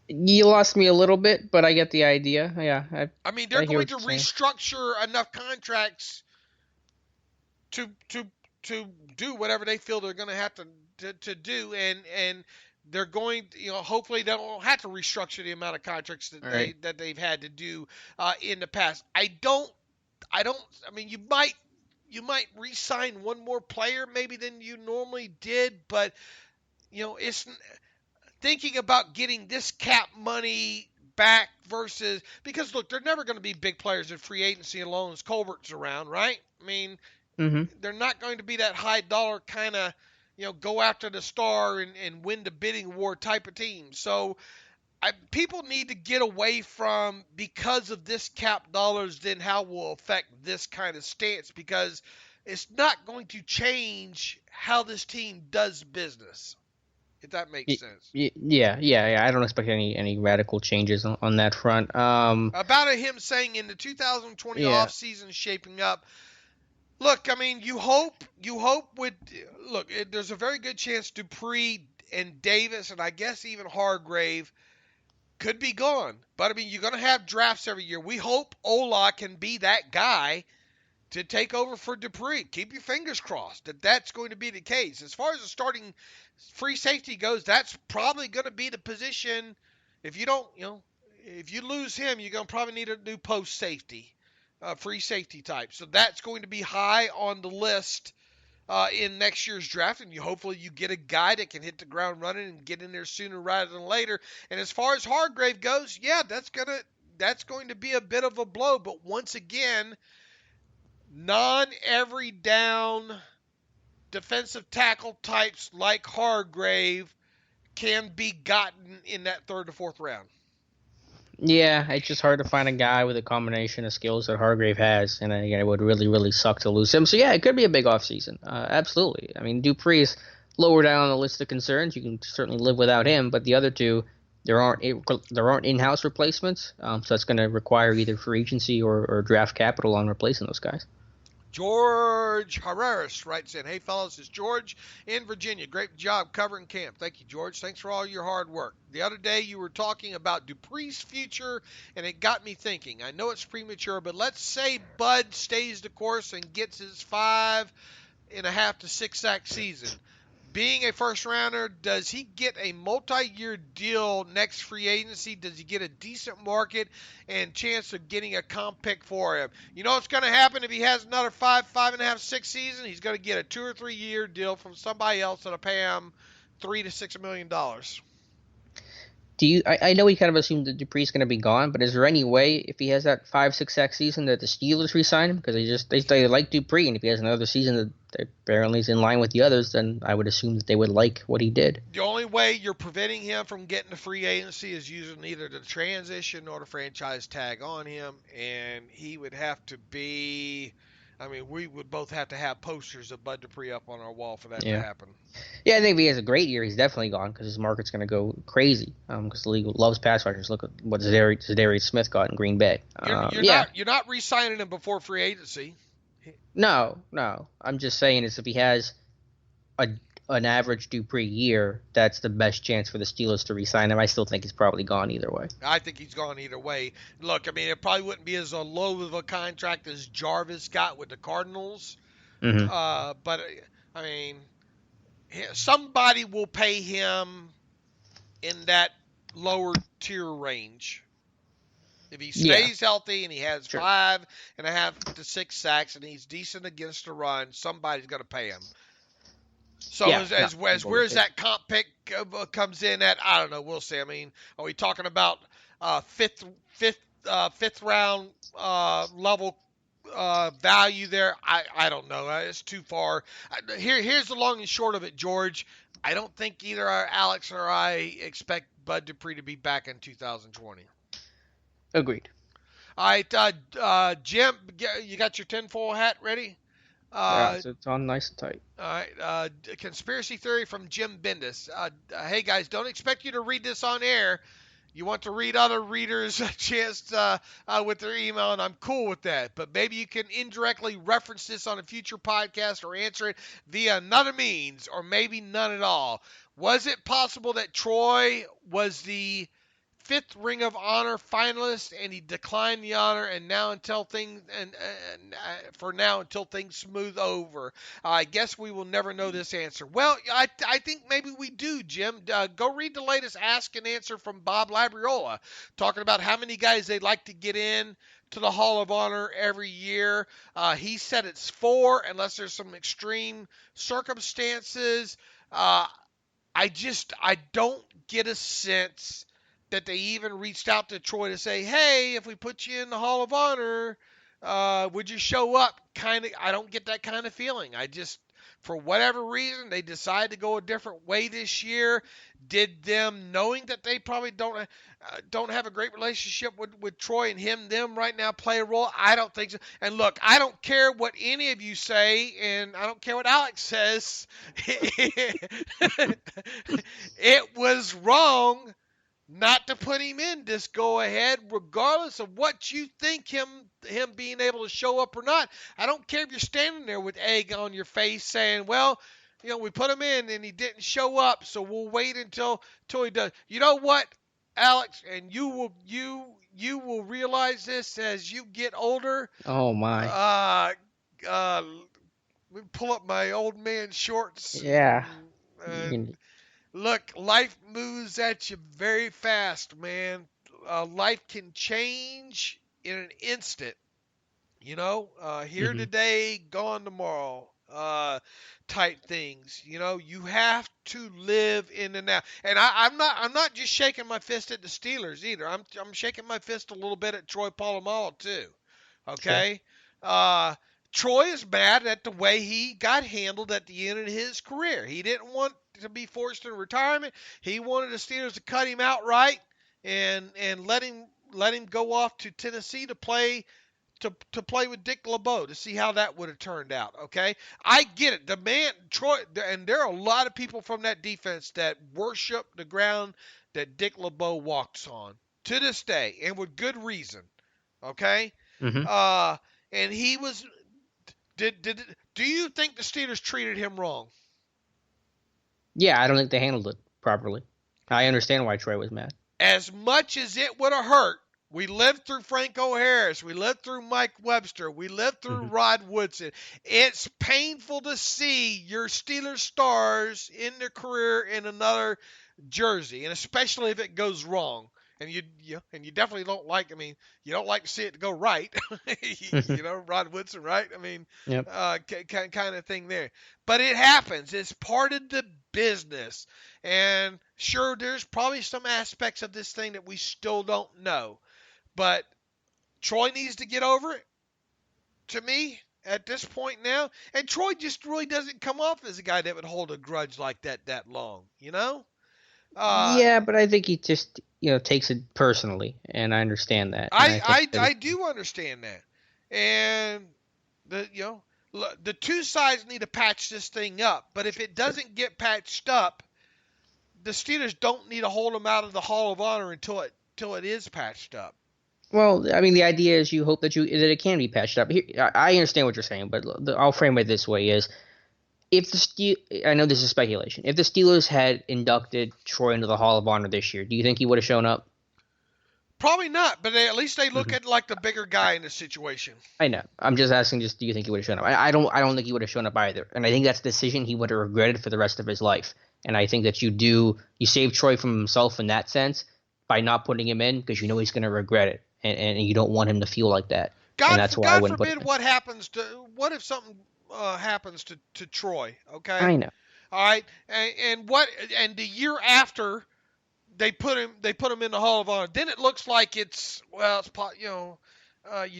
S2: You lost me a little bit, but I get the idea. Yeah.
S3: They're going to restructure enough contracts to do whatever they feel they're going to have to do, and they're going, hopefully they don't have to restructure the amount of contracts that they've had to do in the past. You might re-sign one more player maybe than you normally did, but it's thinking about getting this cap money back versus, because look, they're never going to be big players in free agency and loans. Colbert's around, right? They're not going to be that high dollar kind of, go after the star and win the bidding war type of team. So people need to get away from, because of this cap dollars, then how will affect this kind of stance, because it's not going to change how this team does business, if that makes sense.
S2: Yeah. I don't expect any radical changes on that front.
S3: About him saying in the 2020 offseason shaping up, look, you hope there's a very good chance Dupree and Davis, and I guess even Hargrave, could be gone. But, you're going to have drafts every year. We hope Ola can be that guy to take over for Dupree. Keep your fingers crossed that that's going to be the case. As far as the starting free safety goes, that's probably going to be the position. If you don't, if you lose him, you're going to probably need a new post safety. Free safety type. So that's going to be high on the list in next year's draft, and hopefully you get a guy that can hit the ground running and get in there sooner rather than later. And as far as Hargrave goes, that's going to be a bit of a blow. But once again, non-every down defensive tackle types like Hargrave can be gotten in that third or fourth round.
S2: Yeah, it's just hard to find a guy with a combination of skills that Hargrave has, and again, it would really, really suck to lose him. So yeah, it could be a big offseason. Absolutely. Dupree is lower down on the list of concerns. You can certainly live without him, but the other two, there aren't in-house replacements, so that's going to require either free agency or draft capital on replacing those guys.
S3: George Herreras writes in, "Hey fellas, it's George in Virginia. Great job covering camp." Thank you, George. Thanks for all your hard work. The other day you were talking about Dupree's future, and it got me thinking. I know it's premature, but let's say Bud stays the course and gets his 5.5 to 6 sack season. Being a first rounder, does he get a multi-year deal next free agency? Does he get a decent market and chance of getting a comp pick for him? You know what's going to happen if he has another 5.5, 6 season? He's going to get a 2 or 3 year deal from somebody else that'll pay him $3 to $6 million.
S2: I know we kind of assumed that Dupree's going to be gone, but is there any way, if he has that 5-6 sack season, that the Steelers re-sign him? Because they like Dupree, and if he has another season that apparently is in line with the others, then I would assume that they would like what he did.
S3: The only way you're preventing him from getting the free agency is using either the transition or the franchise tag on him, and he would have to be I mean, we would both have to have posters of Bud Dupree up on our wall for that to
S2: Yeah.
S3: happen.
S2: Yeah, I think if he has a great year, he's definitely gone because his market's going to go crazy. Because the league loves pass rushers. Look at what Zadarius Smith got in Green Bay.
S3: You're not re-signing him before free agency.
S2: No. I'm just saying is if he has an average Dupree year, that's the best chance for the Steelers to re-sign him. I still think he's probably gone either way.
S3: I think he's gone either way. Look, I mean, it probably wouldn't be as low of a contract as Jarvis got with the Cardinals.
S2: Mm-hmm.
S3: But, I mean, somebody will pay him in that lower tier range. If he stays healthy and he has 5.5 to 6 sacks and he's decent against the run, somebody's going to pay him. So as where is that comp pick comes in at? I don't know. We'll see. I mean, are we talking about fifth round level value there? I don't know. It's too far. Here's the long and short of it, George. I don't think either Alex or I expect Bud Dupree to be back in 2020.
S2: Agreed.
S3: All right, Jim, you got your tinfoil hat ready?
S2: It's on nice and tight.
S3: All right. Conspiracy theory from Jim Bendis. Hey, guys, don't expect you to read this on air. You want to read other readers a chance with their email, and I'm cool with that. But maybe you can indirectly reference this on a future podcast or answer it via another means, or maybe none at all. Was it possible that Troy was the 5th Ring of Honor finalist and he declined the honor until things smooth over? I guess we will never know this answer. Well, I think maybe we do, Jim. Go read the latest Ask and Answer from Bob Labriola, talking about how many guys they'd like to get in to the Hall of Honor every year. He said it's 4 unless there's some extreme circumstances. I don't get a sense that they even reached out to Troy to say, hey, if we put you in the Hall of Honor, would you show up? I don't get that kind of feeling. For whatever reason, they decided to go a different way this year. Did them, knowing that they probably don't have a great relationship with Troy and them right now, play a role? I don't think so. And look, I don't care what any of you say, and I don't care what Alex says. It was wrong not to put him in this go-ahead, regardless of what you think him being able to show up or not. I don't care if you're standing there with egg on your face saying, well, we put him in and he didn't show up, so we'll wait until he does. You know what, Alex, and you will realize this as you get older.
S2: Oh, my.
S3: Let me pull up my old man shorts.
S2: Yeah.
S3: Look, life moves at you very fast, man. Life can change in an instant. Here today, gone tomorrow. Type things. You have to live in the now. And I'm not just shaking my fist at the Steelers either. I'm shaking my fist a little bit at Troy Polamalu too. Okay. Sure. Troy is mad at the way he got handled at the end of his career. He didn't want to be forced into retirement. He wanted the Steelers to cut him outright and let him go off to Tennessee to play with Dick LeBeau to see how that would have turned out. Okay, I get it. The man Troy, and there are a lot of people from that defense that worship the ground that Dick LeBeau walks on to this day, and with good reason. Okay, and he was. Do you think the Steelers treated him wrong?
S2: Yeah, I don't think they handled it properly. I understand why Troy was mad.
S3: As much as it would have hurt, we lived through Franco Harris. We lived through Mike Webster. We lived through Rod Woodson. It's painful to see your Steelers stars in their career in another jersey, and especially if it goes wrong. And you definitely don't like. I mean, you don't like to see it go right. Rod Woodson, right? I mean,
S2: yep.
S3: Kind of thing there. But it happens. It's part of the business. And sure, there's probably some aspects of this thing that we still don't know. But Troy needs to get over it. To me, at this point now, and Troy just really doesn't come off as a guy that would hold a grudge like that long. Yeah,
S2: but I think he just takes it personally, and I understand that.
S3: I do understand that. And The two sides need to patch this thing up. But if it doesn't get patched up, the Steelers don't need to hold him out of the Hall of Honor until it is patched up.
S2: Well, I mean, the idea is you hope that it can be patched up. I understand what you're saying, but I'll frame it this way: I know this is speculation. If the Steelers had inducted Troy into the Hall of Honor this year, do you think he would have shown up?
S3: Probably not, but at least they look at like the bigger guy in the situation.
S2: I know. I'm just asking. Do you think he would have shown up? I don't think he would have shown up either. And I think that's a decision he would have regretted for the rest of his life. And I think that you save Troy from himself in that sense by not putting him in because you know he's going to regret it, and you don't want him to feel like that. And that's why I wouldn't put him in.
S3: What if something happens to Troy? Okay.
S2: I know.
S3: All right. And the year after they put him in the Hall of Honor, then it looks like you're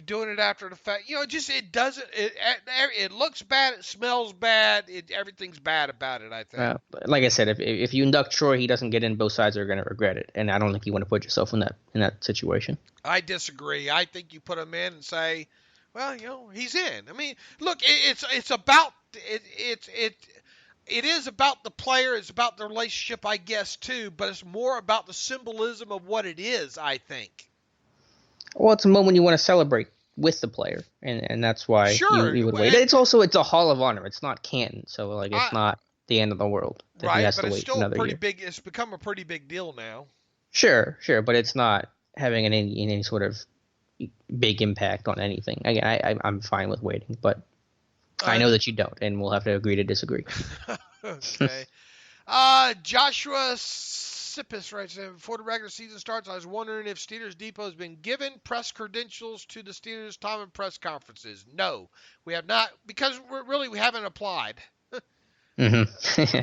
S3: doing it after the fact. It looks bad, it smells bad, everything's bad about it, I think.
S2: Like I said, if you induct Troy, he doesn't get in, both sides are going to regret it, and I don't think you want to put yourself in that situation.
S3: I disagree. I think you put him in and say, well, he's in. I mean, look, it is about the player, it's about the relationship, I guess, too, but it's more about the symbolism of what it is, I think.
S2: Well, it's a moment you want to celebrate with the player, and that's why you would wait. It's a Hall of Honor. It's not Canton, so it's not the end of the world.
S3: Right, but it's still pretty big. It's become a pretty big deal now.
S2: Sure, but it's not having any sort of big impact on anything. Again, I'm fine with waiting, but I know that you don't, and we'll have to agree to disagree.
S3: Okay. Joshua Sippis writes, before the regular season starts, I was wondering if Steelers Depot has been given press credentials to the Steelers time and press conferences. No, we have not, because we haven't applied.
S2: Mm-hmm.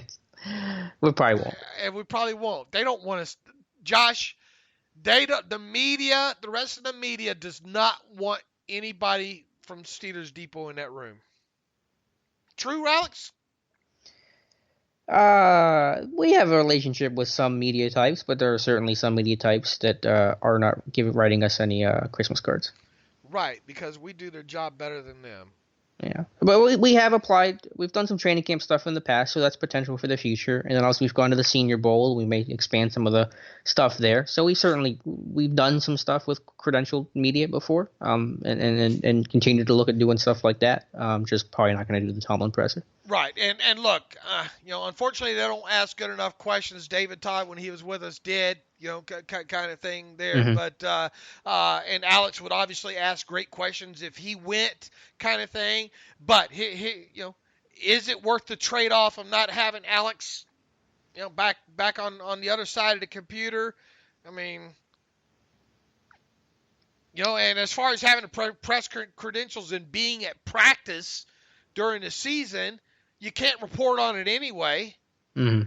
S2: We probably won't.
S3: And we probably won't. They don't want us. Josh, the media, the rest of the media does not want anybody from Steelers Depot in that room. True, Alex?
S2: We have a relationship with some media types, but there are certainly some media types that are not writing us any Christmas cards.
S3: Right, because we do their job better than them.
S2: Yeah, but we have applied. We've done some training camp stuff in the past, so that's potential for the future. And then also we've gone to the Senior Bowl. We may expand some of the stuff there. So we've done some stuff with credentialed media before, and continue to look at doing stuff like that. Just probably not going to do the Tomlin presser.
S3: Right, and look, unfortunately they don't ask good enough questions. David Todd, when he was with us, did, kind of thing there. Mm-hmm. But and Alex would obviously ask great questions if he went, kind of thing. But is it worth the trade-off of not having Alex, back on the other side of the computer? I mean, and as far as having the press credentials and being at practice during the season, you can't report on it anyway.
S2: Mm-hmm.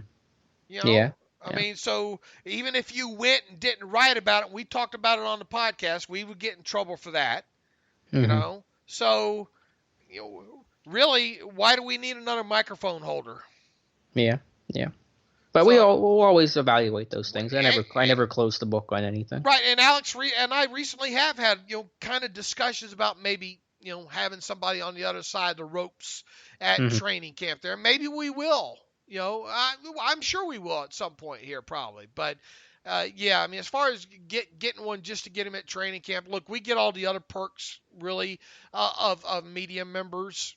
S2: Yeah.
S3: I mean, so even if you went and didn't write about it, we talked about it on the podcast, we would get in trouble for that.
S2: Mm-hmm.
S3: So, really, why do we need another microphone holder?
S2: Yeah. But we'll always evaluate those things. I never close the book on anything.
S3: Right, and Alex and I recently have had kind of discussions about maybe having somebody on the other side of the ropes at mm-hmm. training camp there. Maybe we will. I'm sure we will at some point here, probably. But yeah, I mean, as far as getting one just to get him at training camp, look, we get all the other perks really of media members.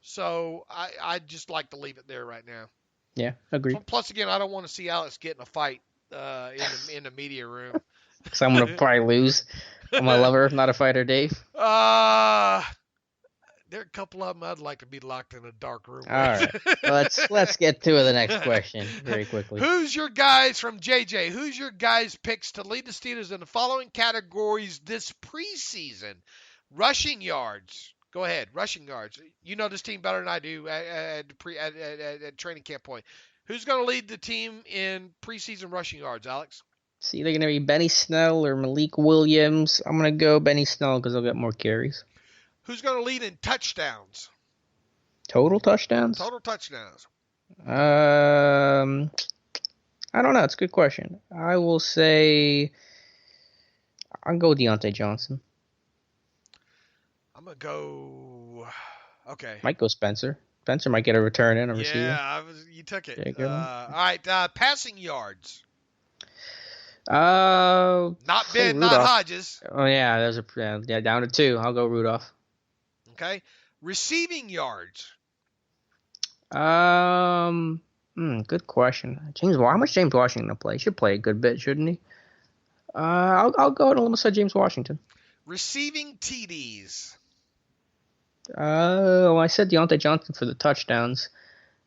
S3: So I just like to leave it there right now.
S2: Yeah, agreed.
S3: Plus, again, I don't want to see Alex get in a fight in the media room.
S2: Because I'm going to probably lose. I'm a lover, not a fighter, Dave.
S3: There are a couple of them I'd like to be locked in a dark room.
S2: All right. Let's get to the next question very quickly.
S3: Who's your guys from JJ? Who's your guys' picks to lead the Steelers in the following categories this preseason? Rushing yards. Go ahead. Rushing yards. You know this team better than I do at training camp point. Who's going to lead the team in preseason rushing yards, Alex?
S2: It's either going to be Benny Snell or Malik Williams. I'm going to go Benny Snell because he'll get more carries.
S3: Who's going to lead in touchdowns?
S2: Total touchdowns?
S3: Total touchdowns.
S2: I don't know. It's a good question. I will say I'll go Deante Johnson.
S3: I'm going to go Okay.
S2: Might go Spencer. Spencer might get a return in a receiver.
S3: Yeah, you took it.
S2: Yeah, good one.
S3: All right, passing yards. Not
S2: Say
S3: Ben, not
S2: Rudolph.
S3: Hodges.
S2: Oh yeah, there's down to 2. I'll go Rudolph.
S3: Okay. Receiving yards.
S2: Good question. How much James Washington will play? He should play a good bit, shouldn't he? I'll go and almost say James Washington.
S3: Receiving TDs.
S2: I said Deante Johnson for the touchdowns,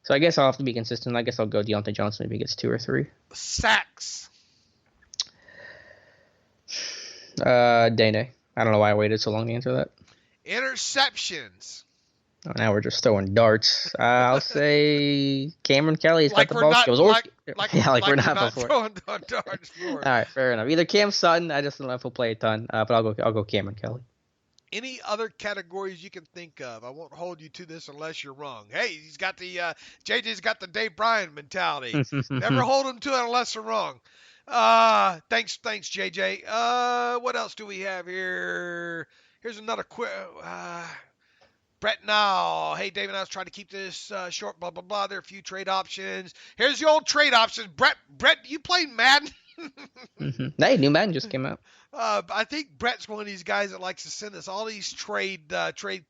S2: so I guess I'll have to be consistent. I guess I'll go Deante Johnson. Maybe he gets 2 or 3.
S3: Sacks.
S2: Dane. I don't know why I waited so long to answer that.
S3: Interceptions.
S2: Oh, now we're just throwing darts. I'll say Cameron Kelly's got the ball skills.
S3: Like
S2: we're not
S3: throwing
S2: before.
S3: darts for.
S2: All right, fair enough. Either Cam Sutton. I just don't know if he'll play a ton, but I'll go Cameron Kelly.
S3: Any other categories you can think of? I won't hold you to this unless you're wrong. Hey, he's got the JJ's got the Dave Bryan mentality. Never hold him to it unless they're wrong. Thanks, JJ. What else do we have here? Here's another Brett now. Hey, David, I was trying to keep this short, blah, blah, blah. There are a few trade options. Here's the old trade options. Brett, you played Madden?
S2: Hey, new Madden just came out.
S3: I think Brett's one of these guys that likes to send us all these trade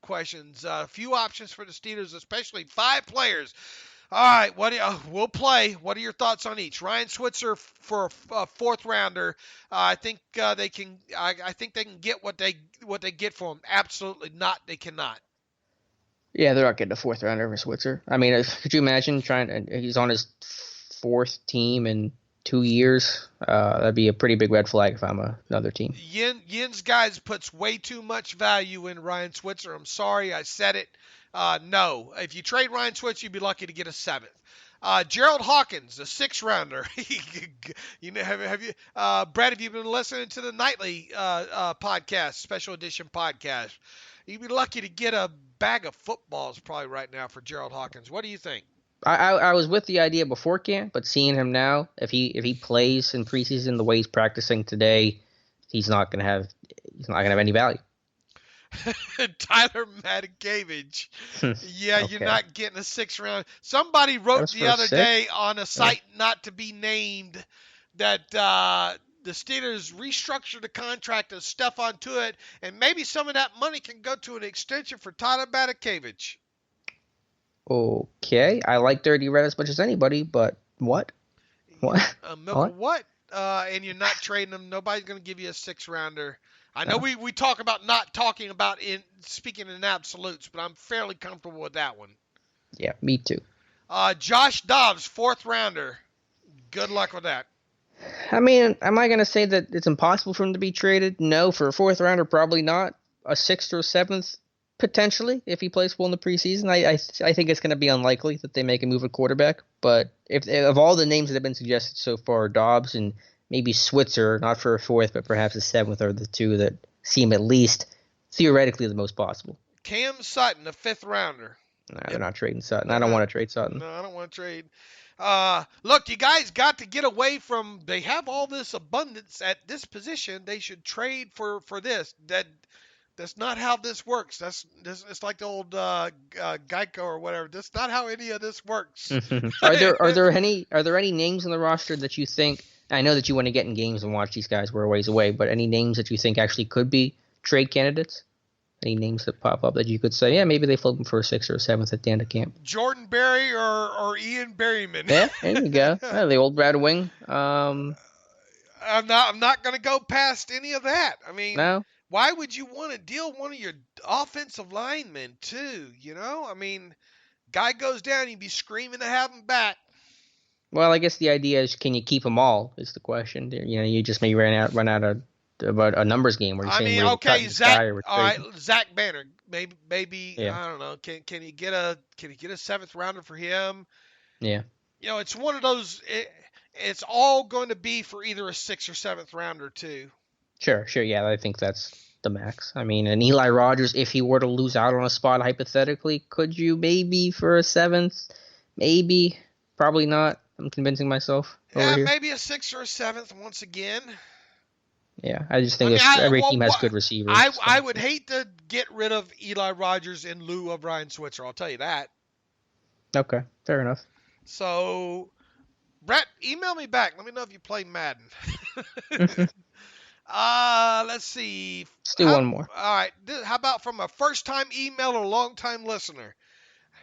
S3: questions. A few options for the Steelers, especially 5 players. All right, we'll play. What are your thoughts on each? Ryan Switzer for a 4th rounder. I think they can. I think they can get what they get for him. Absolutely not. They cannot.
S2: Yeah, they're not getting a 4th rounder for Switzer. I mean, could you imagine he's on his 4th team in 2 years? That'd be a pretty big red flag if I'm another team.
S3: Yin's guys puts way too much value in Ryan Switzer. I'm sorry, I said it. No, if you trade Ryan Switzer, you'd be lucky to get a 7th. Gerald Hawkins, a 6th rounder. You know, have you, Brad? Have you been listening to the nightly podcast, special edition podcast? You'd be lucky to get a bag of footballs probably right now for Gerald Hawkins. What do you think?
S2: I was with the idea before camp, but seeing him now, if he plays in preseason the way he's practicing today, he's not gonna have any value.
S3: Tyler Matakevich. Yeah,
S2: Okay.
S3: You're not getting a 6th round. Somebody wrote the other day on a site not to be named that the Steelers restructured the contract of Stephon Tuitt, and maybe some of that money can go to an extension for Tyler Matakevich.
S2: Okay, I like Dirty Red as much as anybody, but what? What?
S3: What? And you're not trading them. Nobody's going to give you a 6th rounder. I know we talk about not talking about speaking in absolutes, but I'm fairly comfortable with that one.
S2: Yeah, me too.
S3: Josh Dobbs, 4th rounder. Good luck with that.
S2: I mean, am I going to say that it's impossible for him to be traded? No, for a 4th rounder, probably not. A 6th or 7th, potentially, if he plays well in the preseason. I think it's going to be unlikely that they make a move at quarterback. But if of all the names that have been suggested so far, Dobbs and maybe Switzer, not for a 4th, but perhaps a 7th, are the 2 that seem at least theoretically the most possible.
S3: Cam Sutton, a 5th rounder.
S2: Nah, they're not trading Sutton. I don't want to trade Sutton.
S3: No, I don't want to trade. Look, you guys got to get away from. They have all this abundance at this position. They should trade for this. That's not how this works. It's like the old Geico or whatever. That's not how any of this works.
S2: Are there any names in the roster that you think? I know that you want to get in games and watch these guys. We're a ways away, but any names that you think actually could be trade candidates? Any names that pop up that you could say, yeah, maybe they flip them for a 6th or a 7th at the end of camp?
S3: Jordan Berry or Ian Berryman.
S2: Yeah, there you go. Yeah, the old Brad Wing.
S3: I'm not going to go past any of that. I mean,
S2: No.
S3: Why would you want to deal one of your offensive linemen too? You know, I mean, guy goes down, you'd be screaming to have him back.
S2: Well, I guess the idea is, can you keep them all? Is the question. You know, you just may run out of about a numbers game where you're saying,
S3: okay, Zach Banner, maybe yeah. I don't know. Can you get a 7th rounder for him?
S2: Yeah.
S3: You know, it's one of those. It's all going to be for either a 6th or 7th rounder too.
S2: Sure. Yeah, I think that's the max. I mean, and Eli Rogers, if he were to lose out on a spot hypothetically, could you maybe for a 7th? Maybe. Probably not. I'm convincing myself.
S3: Yeah, maybe a 6th or a 7th once again.
S2: Yeah, I just think every team has good receivers.
S3: I would hate to get rid of Eli Rogers in lieu of Ryan Switzer. I'll tell you that.
S2: Okay, fair enough.
S3: So, Brett, email me back. Let me know if you play Madden. Let's see.
S2: Let's do one more.
S3: All right. How about from a first-time email or long-time listener?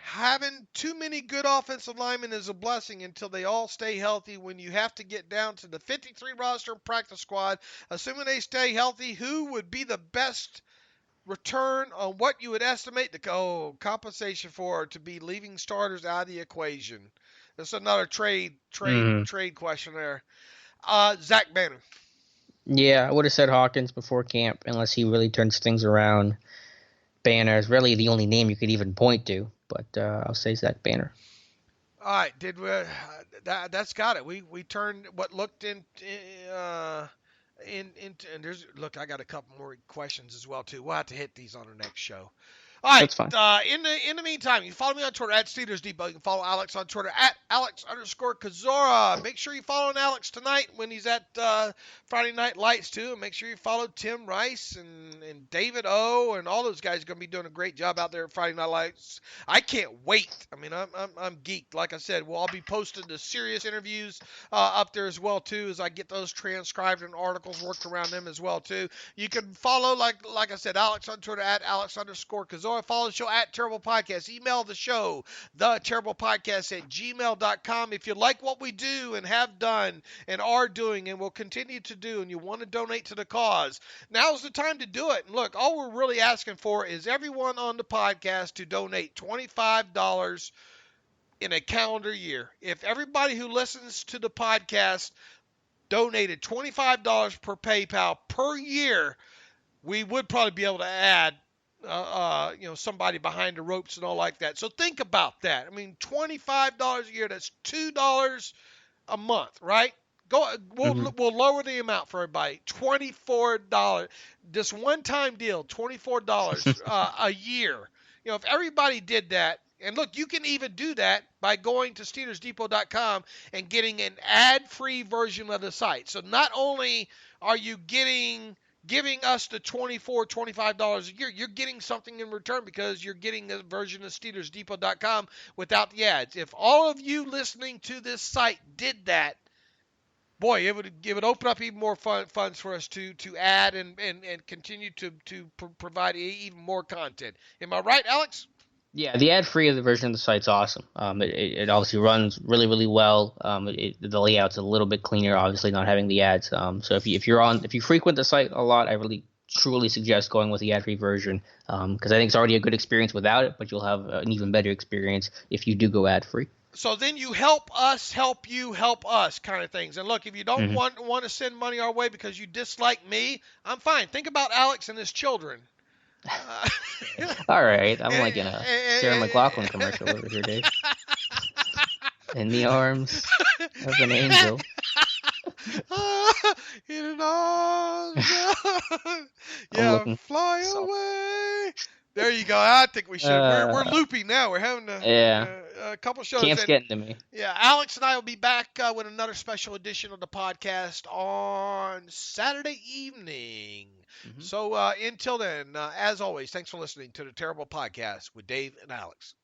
S3: Having too many good offensive linemen is a blessing until they all stay healthy. When you have to get down to the 53 roster and practice squad, assuming they stay healthy, who would be the best return on what you would estimate the compensation for to be leaving starters out of the equation? That's another trade question there. Zach Banner.
S2: Yeah, I would have said Hawkins before camp unless he really turns things around. Banner is really the only name you could even point to, but I'll say Zach Banner.
S3: All right, that's got it. We turned what looked into and I got a couple more questions as well too. We'll have to hit these on our next show. All right.
S2: That's fine.
S3: In the meantime, you can follow me on Twitter at Steelers Depot. You can follow Alex on Twitter at Alex_Kozora. Make sure you follow Alex tonight when he's at Friday Night Lights too. And make sure you follow Tim Rice and David O and all those guys are going to be doing a great job out there at Friday Night Lights. I can't wait. I mean, I'm geeked. Like I said, we'll all be posting the serious interviews up there as well too, as I get those transcribed and articles worked around them as well too. You can follow like I said, Alex on Twitter at Alex_Kozora. Follow the show at Terrible Podcast. Email the show, theterriblepodcast@gmail.com. If you like what we do and have done and are doing and will continue to do and you want to donate to the cause, now's the time to do it. And look, all we're really asking for is everyone on the podcast to donate $25 in a calendar year. If everybody who listens to the podcast donated $25 per PayPal per year, we would probably be able to add somebody behind the ropes and all like that. So think about that. I mean, $25 a year, that's $2 a month, right? We'll lower the amount for everybody. $24. This one-time deal, $24 a year. If everybody did that, and look, you can even do that by going to SteelersDepot.com and getting an ad-free version of the site. So not only are you giving us the $25 a year, you're getting something in return because you're getting a version of SteelersDepot.com without the ads. If all of you listening to this site did that, boy, it would open up even more funds for us to add and continue to provide even more content. Am I right, Alex?
S2: Yeah, the ad-free version of the site's awesome. It obviously runs really, really well. The layout's a little bit cleaner, obviously not having the ads. So if you frequent the site a lot, I really truly suggest going with the ad-free version because I think it's already a good experience without it, but you'll have an even better experience if you do go ad-free.
S3: So then you help us, help you, help us kind of things. And look, if you don't want to send money our way because you dislike me, I'm fine. Think about Alex and his children.
S2: All right, I'm like in a Sarah McLachlan commercial over here, Dave. In the arms of an angel.
S3: In an arms. Yeah, fly away. There you go. I think we should. We're loopy now. We're having a couple shows.
S2: Camp's getting to me.
S3: Yeah, Alex and I will be back with another special edition of the podcast on Saturday evening. So until then, as always, thanks for listening to the Terrible Podcast with Dave and Alex.